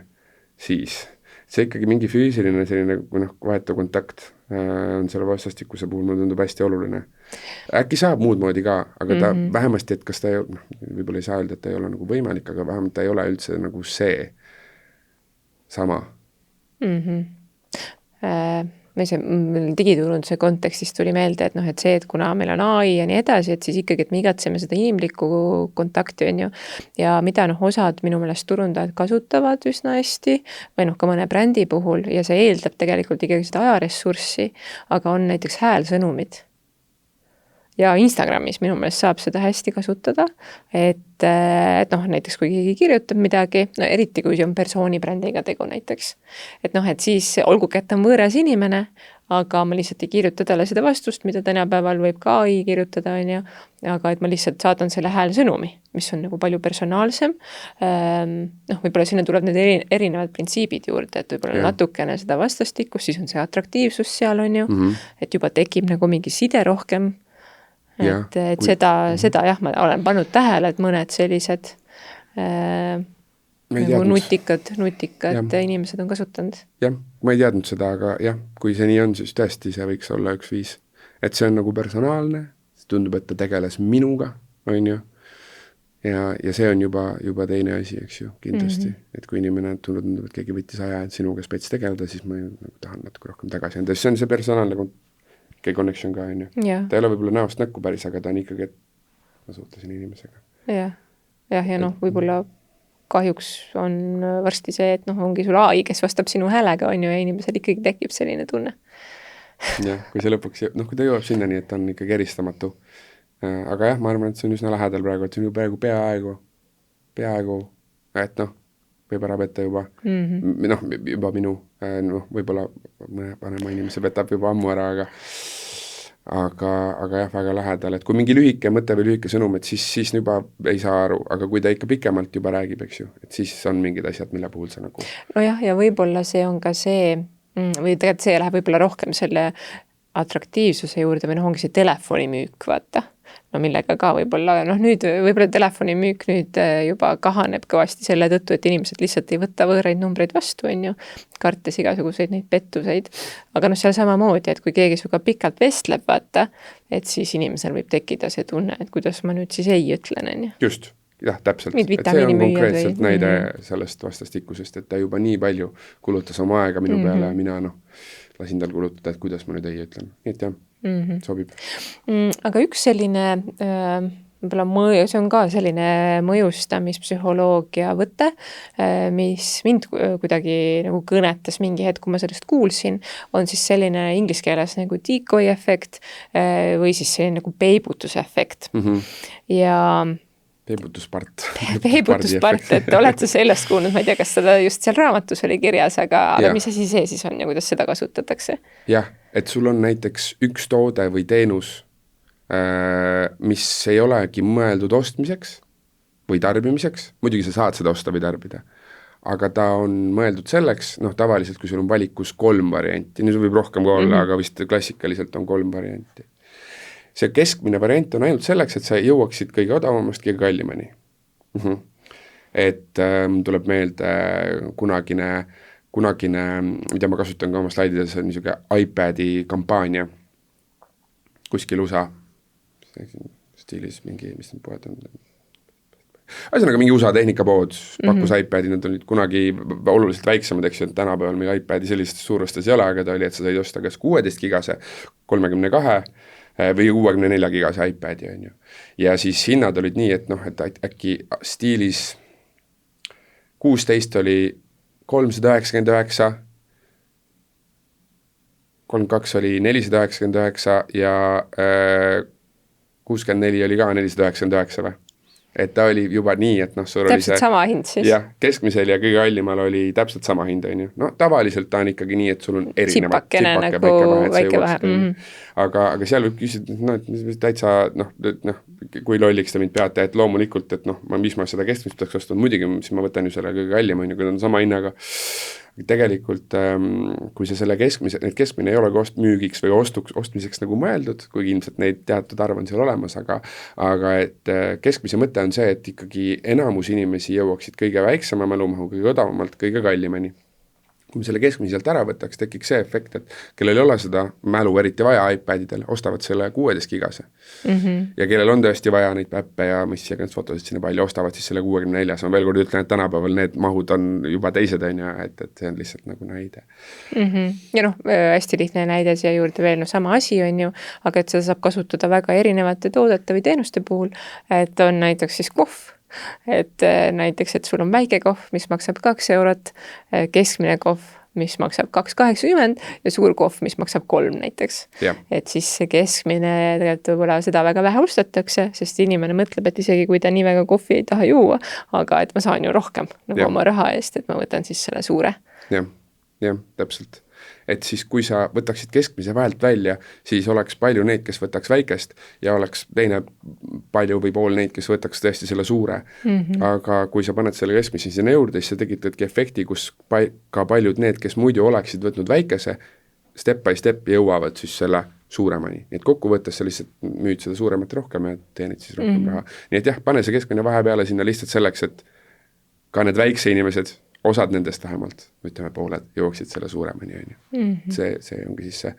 siis. See ikkagi mingi füüsiline selline vahetu kontakt on selle vastastikuse puhul, mulle tundub hästi oluline. Äkki saab muud moodi ka, aga ta vähemasti, et kas ta võib-olla ei saa öelda, et ta ei ole nagu võimalik, aga vähemalt ta ei ole üldse nagu see sama. Digiturunduse kontekstist tuli meelde, et see, et kuna meil on AI ja nii edasi, et siis ikkagi, et me igatseme seda inimlikku kontakti, on ju, ja mida osad minu meelest turundajad kasutavad üsna hästi, või ka mõne brändi puhul, ja see eeldab tegelikult ikkagi seda ajaressurssi, aga on näiteks häälsõnumid. Ja Instagramis minu meelest saab seda hästi kasutada, et näiteks kui keegi kirjutab midagi, eriti kui on persoonibrändiga tegu näiteks, et siis olgugi, et on võõras inimene, aga ma lihtsalt ei kirjuta talle seda vastust, mida tänapäeval võib ka AI kirjutada, on ju, aga et ma lihtsalt saadan selle häälsõnumi, mis on nagu palju personaalsem. Võib-olla sinna tuleb need erinevad printsiibid juurde, et võib-olla natukene seda vastastikust, siis on see atraktiivsus seal, on ju, et juba tekib nagu mingi side rohkem. Et seda jah, ma olen pannud tähele, et mõned sellised nagu nutikad inimesed on kasutanud. Jah, ma ei teadnud seda, aga jah, kui see nii on, siis tõesti see võiks olla üks viis. Et see on nagu personaalne, see tundub, et ta tegeles minuga, on ju, ja see on juba teine asi, eks ju, kindlasti. Et kui inimene tundub, et keegi võttis aja, et sinuga spets tegeleda, siis ma tahan natuke rohkem tagasi anda. See on see personaalne connection ka, on ju. Ta ei ole võib-olla näost näkku päris, aga ta on ikkagi, et ma suhtlesin inimesega. Ja võib-olla kahjuks on varsti see, et ongi sul AI, kes vastab sinu häälega, on ju, ja inimesel ikkagi tekib selline tunne. Jah, kui see lõpuks, kui ta jõuab sinna nii, et ta on ikkagi eristamatu. Aga jah, ma arvan, et see on üsna lähedal praegu, et see on ju praegu peaaegu, et võib ära petta juba, juba minu, võib-olla mõne panema inimese petab juba ammu ära, aga jah, väga lähedal, et kui mingi lühike mõte või lühike sõnum, et siis juba ei saa aru, aga kui ta ikka pikemalt juba räägib, eks ju, et siis on mingid asjad, mille puhul see nagu... Nojah, ja võib-olla see on ka see, või tegelikult see läheb võib-olla rohkem selle atraktiivsuse juurde või ongi see telefonimüük, vaata. No millega ka võib-olla, nüüd võib-olla telefonimüük nüüd juba kahaneb kõvasti selle tõttu, et inimesed lihtsalt ei võta võõraid numbreid vastu, on ju, kartes igasuguseid neid pettuseid. Aga seal samamoodi, et kui keegi suga pikalt vestleb, vaata, et siis inimesel võib tekkida see tunne, et kuidas ma nüüd siis ei ütlen, on ju. Just, jah, täpselt. Et see on konkreetselt näide sellest vastastikusest, et ta juba nii palju kulutas oma aega minu peale ja mina lasin tal kulutada, et kuidas ma nüüd ei ütlen. Nii et jah, sobib. Aga üks selline, see on ka selline mõjustamispsühholoogia võte, mis mind kuidagi nagu kõnetas mingi hetk, kui ma sellest kuulsin, on siis selline inglise keeles nagu decoy efekt või siis selline nagu peibutusefekt. Ja Peibutuspart, et oled sa sellest kuulnud, ma ei tea, kas seda just seal raamatus oli kirjas, aga mis asi see siis on ja kuidas seda kasutatakse? Jah, et sul on näiteks üks toode või teenus, mis ei olegi mõeldud ostmiseks või tarbimiseks, muidugi sa saad seda osta või tarbida, aga ta on mõeldud selleks, tavaliselt kui sul on valikus 3 varianti, nüüd võib rohkem ka olla, aga vist klassikaliselt on 3 varianti. See keskmine variant on ainult selleks, et sa jõuaksid kõige odavamast kõige kallimani. Et tuleb meelde kunagine, mida ma kasutan ka oma slaidides, on niisugune iPadi kampaania kuskil USA stiilis mingi, mis need poed on. Ühesõnaga mingi USA tehnikapood pakkus iPadi, nad olid kunagi oluliselt väiksemad, eks ju, et tänapäeval meil iPadi sellistes suurustes ei ole, aga ta oli, et sa said osta kas 16 gigase, 32 või 64 gigase iPadi, on ju. Ja siis hinnad olid nii, et äkki stiilis 16 oli 399, 32 oli 499 ja 64 oli ka 499 või? Et ta oli juba nii, et sul oli see... sama hind siis? Jah, keskmisel ja kõige kallimal oli täpselt sama hind, on ju. Tavaliselt ta on ikkagi nii, et sul on erinevad tsipake väike vahe. Aga seal võib küsida, et täitsa, kui lolliks ta mind peate, et loomulikult, et mis ma seda keskmist peaks ostnud, muidugi siis ma võtan ju selle kõige kallim, on ju, kui on sama hinnaga. Tegelikult, kui see selle keskmine ei ole müügiks või ostmiseks nagu mõeldud, kuigi ilmselt neid teatud arv on seal olemas, aga et keskmise mõte on see, et ikkagi enamus inimesi jõuaksid kõige väiksema mälumahu, kõige odavamalt, kõige kallimani. Kui me selle keskmiselt ära võtaks, tekiks see efekt, et kellel ei ole seda mälu eriti vaja iPadidel, ostavad selle 16 gigase. Ja kellel on tõesti vaja neid päppe ja mis iganes fotosid sinna palju, ostavad siis selle 64. Ma veel kord ütlen, et tänapäeval need mahud on juba teised, et see on lihtsalt nagu näide. Ja hästi lihtne näide siia juurde veel, sama asi on ju, aga et seda saab kasutada väga erinevate toodete või teenuste puhul, et on näiteks siis kohv, et näiteks, et sul on väike kohv, mis maksab 2 eurot, keskmine kohv, mis maksab 2,80 ja suur kohv, mis maksab 3 näiteks. Et siis see keskmine tegelikult võib-olla seda väga vähe ostatakse, sest inimene mõtleb, et isegi kui ta nii väga kohvi ei taha juua, aga et ma saan ju rohkem oma raha eest, et ma võtan siis selle suure. Jah, täpselt. Et siis kui sa võtaksid keskmise vahelt välja, siis oleks palju neid, kes võtaks väikest ja oleks teine palju või pool neid, kes võtaks tõesti selle suure. Aga kui sa paned selle keskmise sinna juurde, siis sa tegitadki efekti, kus ka paljud need, kes muidu oleksid võtnud väikese, step by step jõuavad siis selle suuremani. Nii et kokkuvõttes sa lihtsalt müüd seda suuremat rohkem ja teenid siis rohkem raha. Nii et jah, pane see keskmine vahe peale sinna lihtsalt selleks, et ka need väikse inimesed osad nendest vähemalt, ütleme pooled, jõuaksid selle suuremani, on ju. See ongi siis see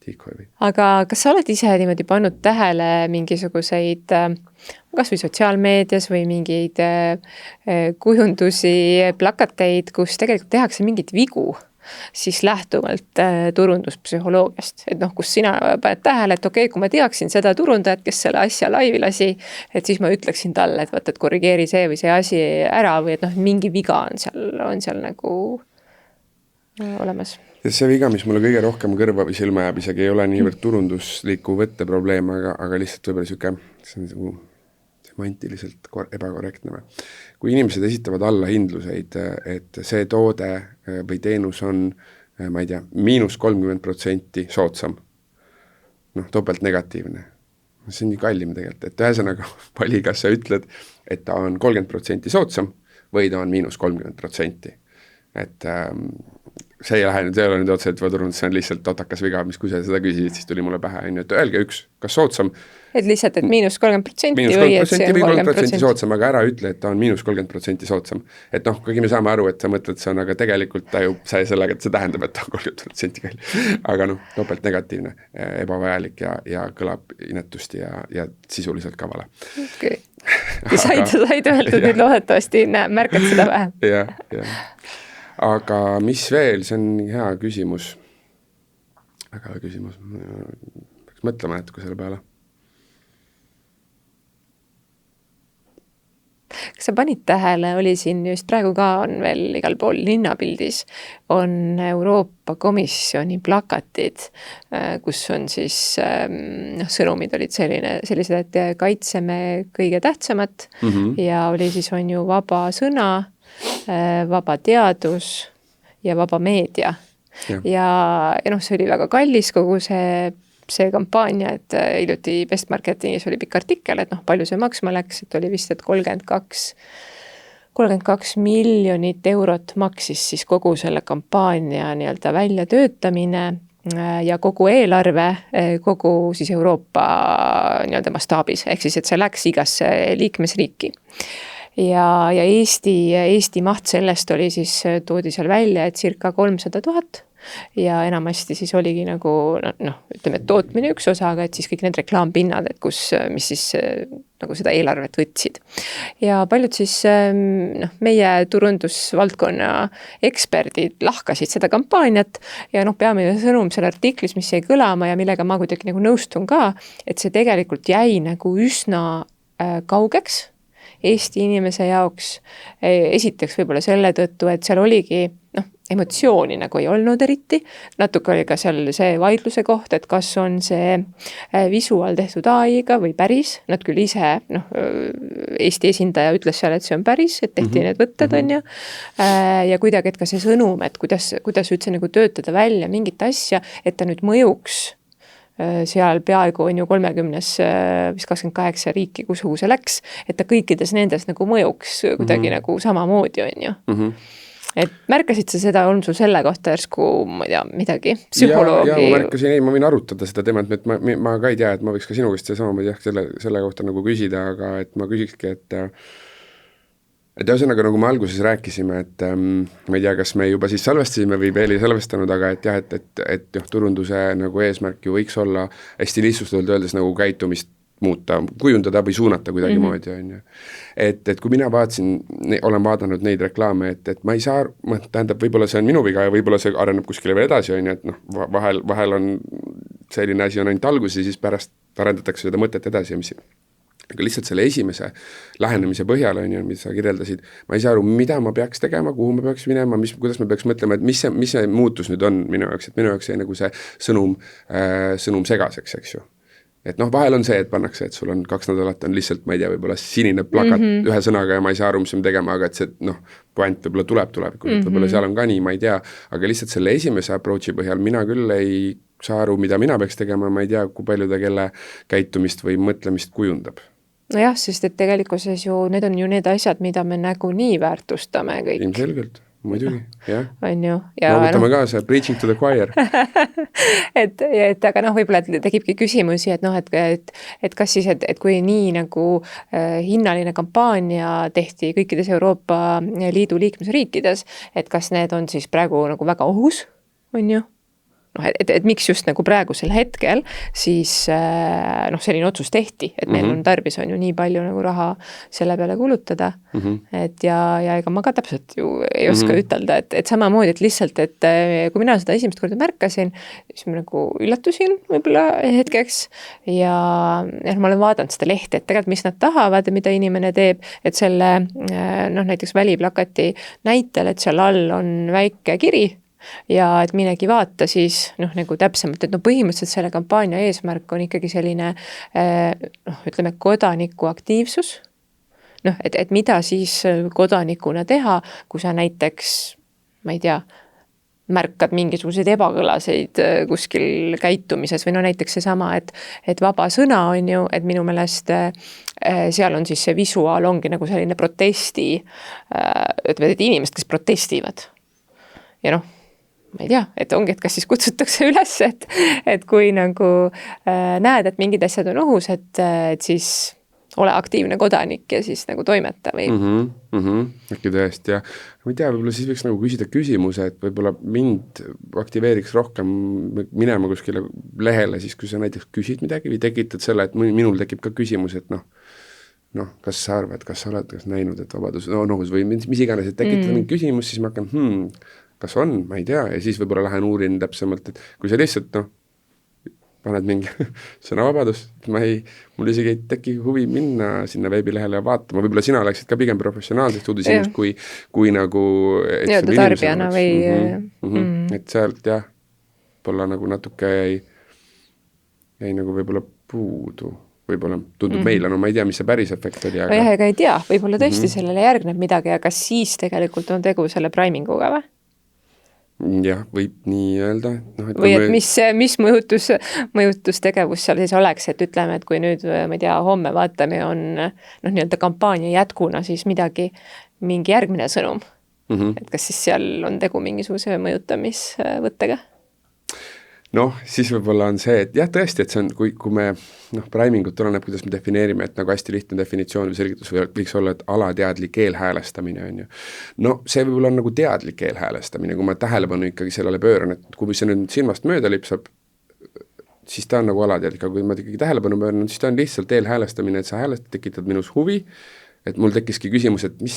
decoy. Aga kas sa oled ise niimoodi pannud tähele mingisuguseid, kas või sotsiaalmeedias või mingeid kujundusi, plakateid, kus tegelikult tehakse mingit vigu, siis lähtuvalt turunduspsühholoogiast, et kus sina paned tähele, et okei, kui ma teaksin seda turundajat, kes selle asja laivi lasi, et siis ma ütleksin talle, et et korrigeeri see või see asi ära või et mingi viga on seal nagu olemas. Ja see viga, mis mulle kõige rohkem kõrva või silma jääb, isegi ei ole niivõrd turundusliku võtte probleem, aga lihtsalt võib-olla see on semantiliselt ebakorrektne. Kui inimesed esitavad allahindluseid, et see toode või teenus on, ma ei tea, -30% soodsam, topelt negatiivne. See on nii kallim tegelikult, et ühesõnaga vali, kas sa ütled, et ta on 30% soodsam või ta on -30%. Et see ei lähe nüüd, see ei ole nüüd otseselt turundus, see on lihtsalt otakas viga, mis kui sa seda küsisid, siis tuli mulle pähe, on ju, et öelge üks, kas soodsam. Et lihtsalt, et -30% Miinus või et see on 30% soodsam, aga ära ütle, et ta on -30% soodsam. Et noh, kuigi me saame aru, et sa mõtled, see on, aga tegelikult ta ju sai sellega, et see tähendab, et ta on 30% kalli. Aga noh, topelt negatiivne, ebavajalik ja kõlab inetusti ja sisuliselt ka vale. Okay. Said öeldud, nüüd loodetavasti märkad seda vähem. Jah. Aga mis veel, see on hea küsimus. Väga hea küsimus. Peaks mõtlema natuke selle peale. Kas sa panid tähele, oli siin just praegu ka on veel igal pool linnapildis, on Euroopa Komisjoni plakatid, kus on siis sõnumid olid sellised, et kaitseme kõige tähtsamat ja oli siis on ju vaba sõna, vaba teadus ja vaba meedia. Ja noh, see oli väga kallis kogu see kampaania, et hiljuti Best Marketingis oli pikk artikkel, et noh, palju see maksma läks, et oli vist, et 32 miljonit eurot maksis siis kogu selle kampaania nii-öelda väljatöötamine ja kogu eelarve, kogu siis Euroopa nii-öelda mastaabis, ehk siis, et see läks igasse liikmesriiki. Ja Eesti maht sellest oli siis, toodi seal välja, et circa 300 000 ja enamasti siis oligi nagu, noh, ütleme, tootmine üks osa, aga et siis kõik need reklaampinnad, et mis siis nagu seda eelarvet võtsid. Ja paljud siis meie turundusvaldkonna eksperdid lahkasid seda kampaaniat ja noh, peamine sõnum selle artiklis, mis jäi kõlama ja millega ma kuidagi nagu nõustun ka, et see tegelikult jäi nagu üsna kaugeks Eesti inimese jaoks. Esiteks võib-olla selle tõttu, et seal oligi emotsiooni nagu ei olnud eriti, natuke oli ka seal see vaidluse koht, et kas on see visuaal tehtud AI-ga või päris, nad küll ise, Eesti esindaja ütles seal, et see on päris, et tehti need võtted on ju, ja kuidagi, et ka see sõnum, et kuidas üldse nagu töötada välja mingit asja, et ta nüüd mõjuks seal peaaegu on ju 30, vist 28 riiki, kuhu see läks, et ta kõikides nendes nagu mõjuks kuidagi nagu samamoodi on ju. Et märkasid sa seda, on sul selle kohta järsku, ma ei tea, midagi, psühholoogi? Ja ma märkasin, ei, ma võin arutada seda teemat, et ma ka ei tea, et ma võiks ka sinu käest samamoodi selle kohta nagu küsida, aga et ma küsikski, et ühesõnaga, nagu me alguses rääkisime, et ma ei tea, kas me juba siis salvestasime või veel ei salvestanud, aga et jah, et turunduse nagu eesmärk ju võiks olla hästi lihtsustatult öeldes nagu käitumist muuta, kujundada või suunata kuidagi moodi, on ju. Et kui mina olen vaadanud neid reklaame, et ma ei saa, tähendab, võib-olla see on minu viga ja võib-olla see areneb kuskile veel edasi, on ju, et noh, vahel on selline asi on ainult algus ja siis pärast arendatakse seda mõtet edasi ja mis aga lihtsalt selle esimese lähenemise põhjal, on ju, mis sa kirjeldasid, ma ei saa aru, mida ma peaks tegema, kuhu me peaks minema, kuidas me peaks mõtlema, et mis see muutus nüüd on minu jaoks, et minu jaoks see nagu see sõnum segaseks, eks ju. Et noh, vahel on see, et pannakse, et sul on 2 nädalat on lihtsalt, ma ei tea, võib-olla sinine plakat ühe sõnaga ja ma ei saa aru, mis me tegema, aga et see, noh, puent võib-olla tuleb, võib-olla seal on ka nii, ma ei tea, aga lihtsalt selle esimese approachi põhjal mina küll ei saa aru, mida mina peaks tegema, ma ei tea, kui palju ta kelle käitumist või mõtlemist kujundab. Nojah, sest et tegelikkuses ju, need on ju need asjad, mida me nagu nii väärtustame kõik. Ilmselgelt. Muidugi, jah. On ju. Ja võtame ka see preaching to the choir. aga noh, võib-olla tekibki küsimusi, et noh, et kas siis, et kui nii nagu hinnaline kampaania tehti kõikides Euroopa Liidu liikmesriikides, et kas need on siis praegu nagu väga ohus, on ju? noh, et miks just nagu praegusel hetkel siis noh, selline otsus tehti, et meil on tarbis on ju nii palju nagu raha selle peale kulutada, et ja ega ma ka täpselt ju ei oska ütelda, et samamoodi, et lihtsalt, et kui mina seda esimest korda märkasin, siis ma nagu üllatusin võib-olla hetkeks ja ma olen vaadanud seda lehti, et tegelikult mis nad tahavad ja mida inimene teeb, et selle noh, näiteks väliplakati näitel, et seal all on väike kiri ja et minegi vaata siis noh, nagu täpsemalt, et no põhimõtteliselt selle kampaania eesmärk on ikkagi selline noh, ütleme kodaniku aktiivsus, noh, et mida siis kodanikuna teha, kui sa näiteks, ma ei tea, märkad mingisuguseid ebakõlaseid kuskil käitumises või no näiteks seesama, et vaba sõna on ju, et minu meelest seal on siis see visuaal ongi nagu selline protesti, et inimesed, kes protestivad ja noh, ma ei tea, et ongi, et kas siis kutsutakse üles, et kui nagu näed, et mingid asjad on ohus, et siis ole aktiivne kodanik ja siis nagu toimeta või? Äkki tõesti, jah. Ma ei tea, võib-olla siis võiks nagu küsida küsimuse, et võib-olla mind aktiveeriks rohkem minema kuskile lehele, siis kui sa näiteks küsid midagi või tekitad selle, et minul tekib ka küsimus, et noh, kas sa arvad, kas sa oled näinud, et vabadus on ohus või mis iganes, et tekitada mingi küsimus, siis ma hakkan, kas on, ma ei tea, ja siis võib-olla lähen uurin täpsemalt, et kui sa lihtsalt paned mingi sõnavabadus, mul isegi ei teki huvi minna sinna veebilehele ja vaatama, võib-olla sina oleksid ka pigem professionaalsest uudishimust, kui nagu nii-öelda tarbijana või et sealt jah, võib-olla nagu natuke jäi nagu võib-olla puudu, võib-olla tundub meile, no ma ei tea, mis see päris efekt oli, aga... ega ei tea, võib-olla tõesti sellele järgneb midagi, aga siis tegelikult on tegu selle priminguga või? Jah, võib nii öelda. Või et mis mõjutustegevus seal siis oleks, et ütleme, et kui nüüd, ma ei tea, homme vaatame, on nii-öelda kampaania jätkuna siis mingi järgmine sõnum. Et kas siis seal on tegu mingisuguse mõjutamisvõttega? Siis võib-olla on see, et jah, tõesti, et see on, kui me, primingut oleneb, kuidas me defineerime, et nagu hästi lihtne definitsioon või selgitus võiks olla, et alateadlik eelhäälestamine on ju. See võib-olla on nagu teadlik eelhäälestamine, kui ma tähelepanu ikkagi sellele pööran, et kui see nüüd silmast mööda lipsab, siis ta on nagu alateadlik, aga kui ma ikkagi tähelepanu pööran, siis ta on lihtsalt eelhäälestamine, et sa häälestad, tekitad minus huvi, et mul tekkiski küsimus, et mis,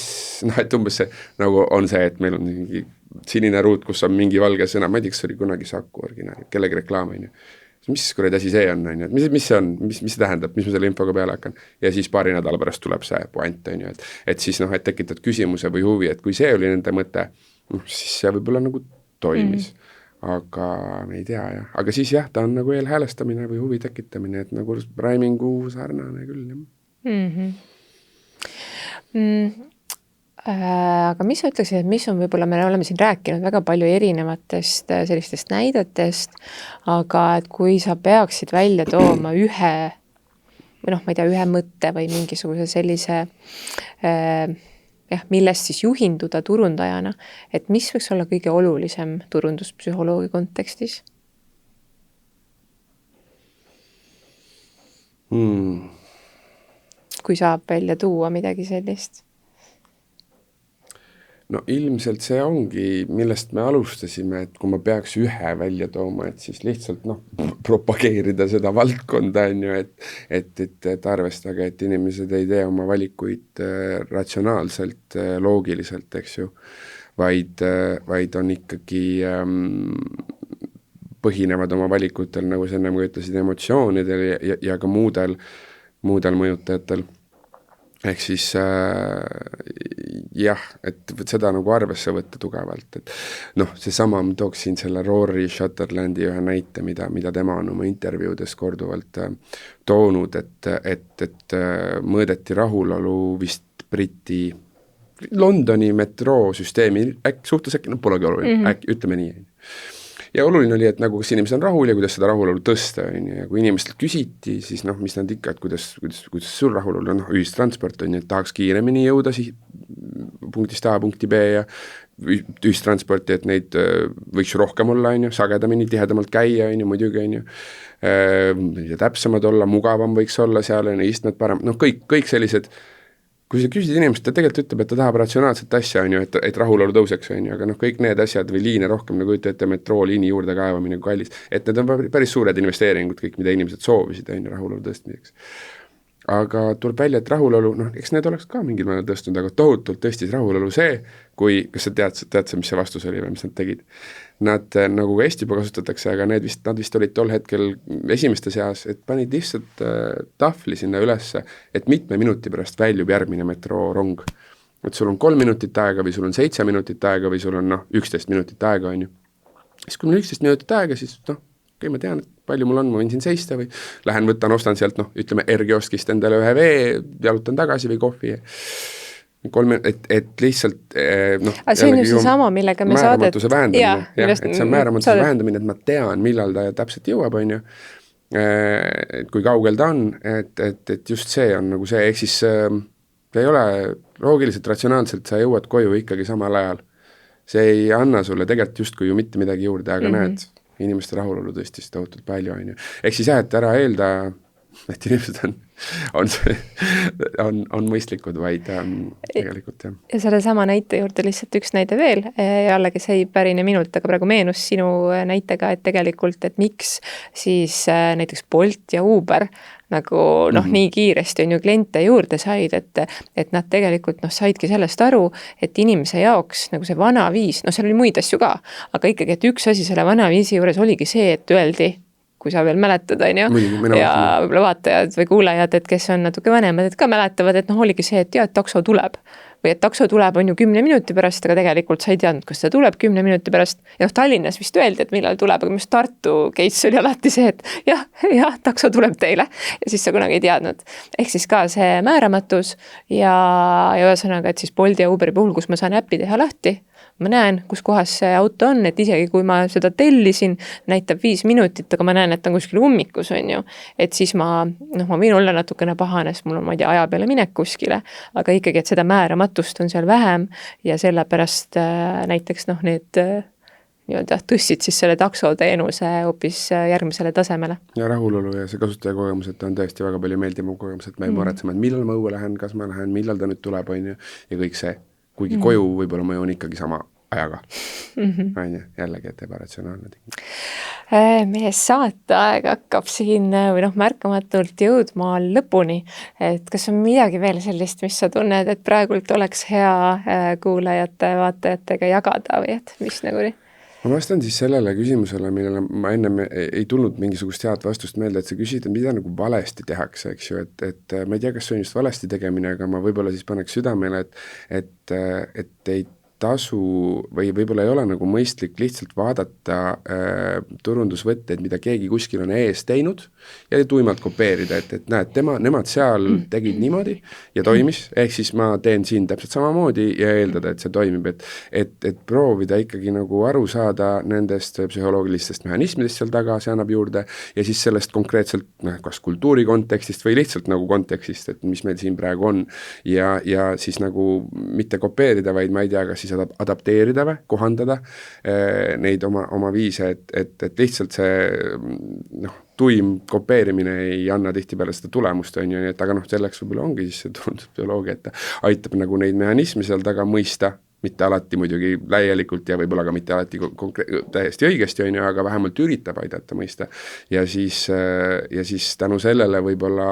et umbes see nagu on see, et meil on mingi sinine ruut, kus on mingi valge sõna, ma ei tea, kas oli kunagi Saku originaal, kellegi reklaam, on ju. Mis kuradi asi see on, on ju, et mis see on, mis see tähendab, mis ma selle infoga peale hakkan. Ja siis paari nädala pärast tuleb see puant, on ju, et siis et tekitad küsimuse või huvi, et kui see oli nende mõte, siis see võib-olla nagu toimis. Aga me ei tea, jah. Aga siis jah, ta on nagu eelhäälestamine või huvi tekitamine, et nagu primingu sarnane küll, jah. Aga mis sa ütleksid, et mis on võib-olla, me oleme siin rääkinud väga palju erinevatest sellistest näidetest, aga et kui sa peaksid välja tooma ühe või ma ei tea, ühe mõtte või mingisuguse sellise millest siis juhinduda turundajana, et mis võiks olla kõige olulisem turunduspsühholoogi kontekstis? Kui saab välja tuua midagi sellist? Ilmselt see ongi, millest me alustasime, et kui ma peaks ühe välja tooma, et siis lihtsalt propageerida seda valdkonda, on ju, et arvestage, et inimesed ei tee oma valikuid ratsionaalselt, loogiliselt, eks ju, vaid on ikkagi põhinevad oma valikutel, nagu sa enne ütlesid, emotsioonidel ja ka muudel mõjutajatel. Ehk siis jah, et seda nagu arvesse võtta tugevalt, et seesama ma tooksin selle Rory Shutterlandi ühe näite, mida tema on oma intervjuudes korduvalt toonud, et mõõdeti rahulolu vist Briti Londoni metroosüsteemi suhtes äkki, polegi oluline, äkki, ütleme nii. Ja oluline oli, et nagu kas inimesed on rahul ja kuidas seda rahulolu tõsta, ja kui inimestelt küsiti, siis mis nad ikka, et kuidas sul rahulolu on, ühistransport on, et tahaks kiiremini jõuda punktist A punkti B ja ühistransporti, et neid võiks ju rohkem olla, sagedamini, tihedamalt käia, muidugi, ja täpsemad olla, mugavam võiks olla seal, istmed parem, kõik sellised. Kui sa küsid inimest, ta tegelikult ütleb, et ta tahab ratsionaalset asja, et rahulolu tõuseks, aga kõik need asjad või liine rohkem, nagu ütlete, metrooliini juurde kaevamine kui kallis, et need on päris suured investeeringud, kõik, mida inimesed soovisid, rahulolu tõstmiseks. Aga tuleb välja, et rahulolu, eks need oleks ka mingil mõnel tõstunud, aga tohutult tõstis rahulolu see, kas sa tead, mis see vastus oli või mis nad tegid. Nad nagu Eesti juba kasutatakse, aga nad vist olid tol hetkel esimeste seas, et panid lihtsalt tahvli sinna ülesse, et mitme minuti pärast väljub järgmine metroorong. Et sul on 3 minutit aega või sul on 7 minutit aega või sul on 11 minutit aega, on ju. Siis kui mul 11 minutit aega, siis okei, ma tean, et palju mul on, ma võin siin seista või lähen võtan, ostan sealt, ütleme R-kioskist endale ühe vee, jalutan tagasi või kohvi. Et lihtsalt aga see on ju see sama, millega me määramatuse vähendamine, et see on määramatuse vähendamine, et ma tean, millal ta täpselt jõuab, on ju, kui kaugel ta on, et just see on nagu see, ehk siis see ei ole loogiliselt, ratsionaalselt, sa jõuad koju ikkagi samal ajal. see ei anna sulle tegelikult justkui ju mitte midagi juurde, aga näed, inimeste rahulolu tõstis tohutult palju, on ju. Ehk siis jah, et ära eelda, et inimesed on mõistlikud, vaid tegelikult jah. Ja selle sama näite juurde lihtsalt üks näide veel, jällegi see ei pärine minult, aga praegu meenus sinu näitega, et tegelikult, et miks siis näiteks Bolt ja Uber nagu nii kiiresti on ju kliente juurde said, et nad tegelikult saidki sellest aru, et inimese jaoks nagu see vana viis, seal oli muid asju ka, aga ikkagi, et üks asi selle vana viisi juures oligi see, et öeldi, kui sa veel mäletad, on ju, ja võib-olla vaatajad või kuulajad, et kes on natuke vanemad, et ka mäletavad, et oligi see, et et takso tuleb. Või et takso tuleb on ju 10 minuti pärast, aga tegelikult sa ei teadnud, kas ta tuleb 10 minuti pärast. Ja Tallinnas vist öeldi, et millal tuleb, aga minu Tartu case oli alati see, et jah, takso tuleb teile. Ja siis sa kunagi ei teadnud. Ehk siis ka see määramatus ja ühesõnaga, et siis Bolti ja Uberi puhul, kus ma saan äppi teha lahti, ma näen, kus kohas see auto on, et isegi kui ma seda tellisin, näitab 5 minutit, aga ma näen, et ta on kuskil ummikus, on ju. Et siis ma võin olla natukene pahanes, mul on, ma ei tea, aja peale minek kuskile, aga ikkagi, et seda määramatust on seal vähem ja sellepärast näiteks need nii-öelda tõstsid siis selle taksoteenuse hoopis järgmisele tasemele. Ja rahulolu ja see kasutajakogemus, et on tõesti väga palju meeldiv kogemus, et ma ei muretsema, et millal ma õue lähen, kas ma lähen, millal ta nüüd tuleb, on ju, ja kõik see. Kuigi koju võib-olla ma joon ikkagi sama ajaga. On ju, jällegi, et ebaratsionaalne ting. Meie saateaeg hakkab siin või märkamatult jõudma lõpuni. Et kas on midagi veel sellist, mis sa tunned, et praegult oleks hea kuulajate, vaatajatega jagada või et mis nagu oli? Ma vastan siis sellele küsimusele, millele ma ennem ei tulnud mingisugust head vastust meelde, et sa küsid, et mida nagu valesti tehakse, eks ju, et ma ei tea, kas see on just valesti tegemine, aga ma võib-olla siis paneks südamele, et ei tasu või võib-olla ei ole nagu mõistlik lihtsalt vaadata turundusvõtteid, mida keegi kuskil on ees teinud ja tuimalt kopeerida, et näed, nemad seal tegid niimoodi ja toimis, ehk siis ma teen siin täpselt samamoodi ja eeldada, et see toimib, et proovida ikkagi nagu aru saada nendest psühholoogilistest mehhanismidest seal taga, see annab juurde ja siis sellest konkreetselt kas kultuuri kontekstist või lihtsalt nagu kontekstist, et mis meil siin praegu on ja siis nagu mitte kopeerida, vaid ma ei tea, kas siis adapteerida või kohandada neid oma viise, et lihtsalt see tuim kopeerimine ei anna tihtipeale seda tulemust, on ju, aga selleks võib-olla ongi siis see turunduspsühholoogia, et aitab nagu neid mehhanisme seal taga mõista, mitte alati muidugi läielikult ja võib-olla ka mitte alati täiesti õigesti, on ju, aga vähemalt üritab aidata mõista ja siis tänu sellele võib-olla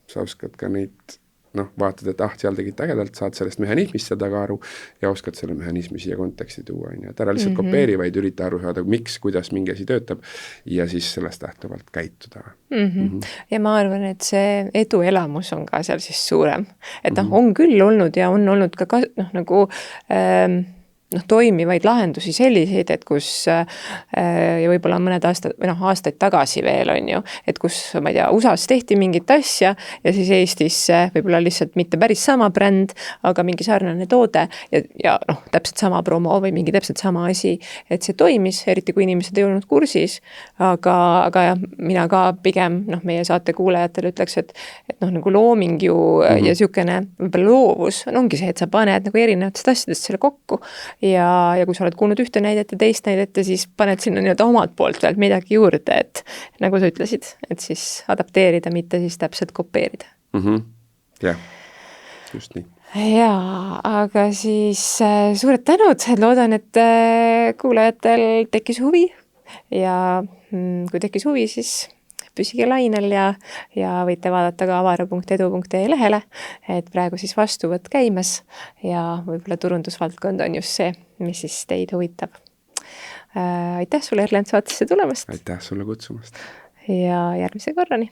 sa oskad ka neid vaatad, et seal tegid ägedalt, saad sellest mehhanismist seda taga aru ja oskad selle mehhanismi siia konteksti tuua, on ju, et ära lihtsalt kopeeri, vaid ürita aru saada, miks, kuidas mingi asi töötab ja siis sellest lähtuvalt käituda. Ja ma arvan, et see eduelamus on ka seal siis suurem. Et on küll olnud ja on olnud ka nagu toimivaid lahendusi selliseid, et kus ja võib-olla mõned aastaid tagasi veel on ju, et kus, ma ei tea, USA-s tehti mingit asja ja siis Eestis võib-olla lihtsalt mitte päris sama bränd, aga mingi sarnane toode ja täpselt sama promo või mingi täpselt sama asi, et see toimis, eriti kui inimesed ei olnud kursis, aga mina ka pigem meie saate kuulajatele ütleks, et nagu looming ju ja siukene võib-olla loovus ongi see, et sa paned nagu erinevatest asjadest selle kokku ja kui sa oled kuulnud ühte näidet ja teist näidet ja siis paned sinna nii-öelda omalt poolt veel midagi juurde, et nagu sa ütlesid, et siis adapteerida, mitte siis täpselt kopeerida. Jah, just nii. Jaa, aga siis suured tänud, loodan, et kuulajatel tekkis huvi ja kui tekkis huvi, siis püsige lainel ja võite vaadata ka avara.edu.ee lehele, et praegu siis vastuvõtt käimas ja võib-olla turundusvaldkond on just see, mis siis teid huvitab. Aitäh sulle, Erlend, saatesse tulemast! Aitäh sulle kutsumast! Ja järgmise korrani!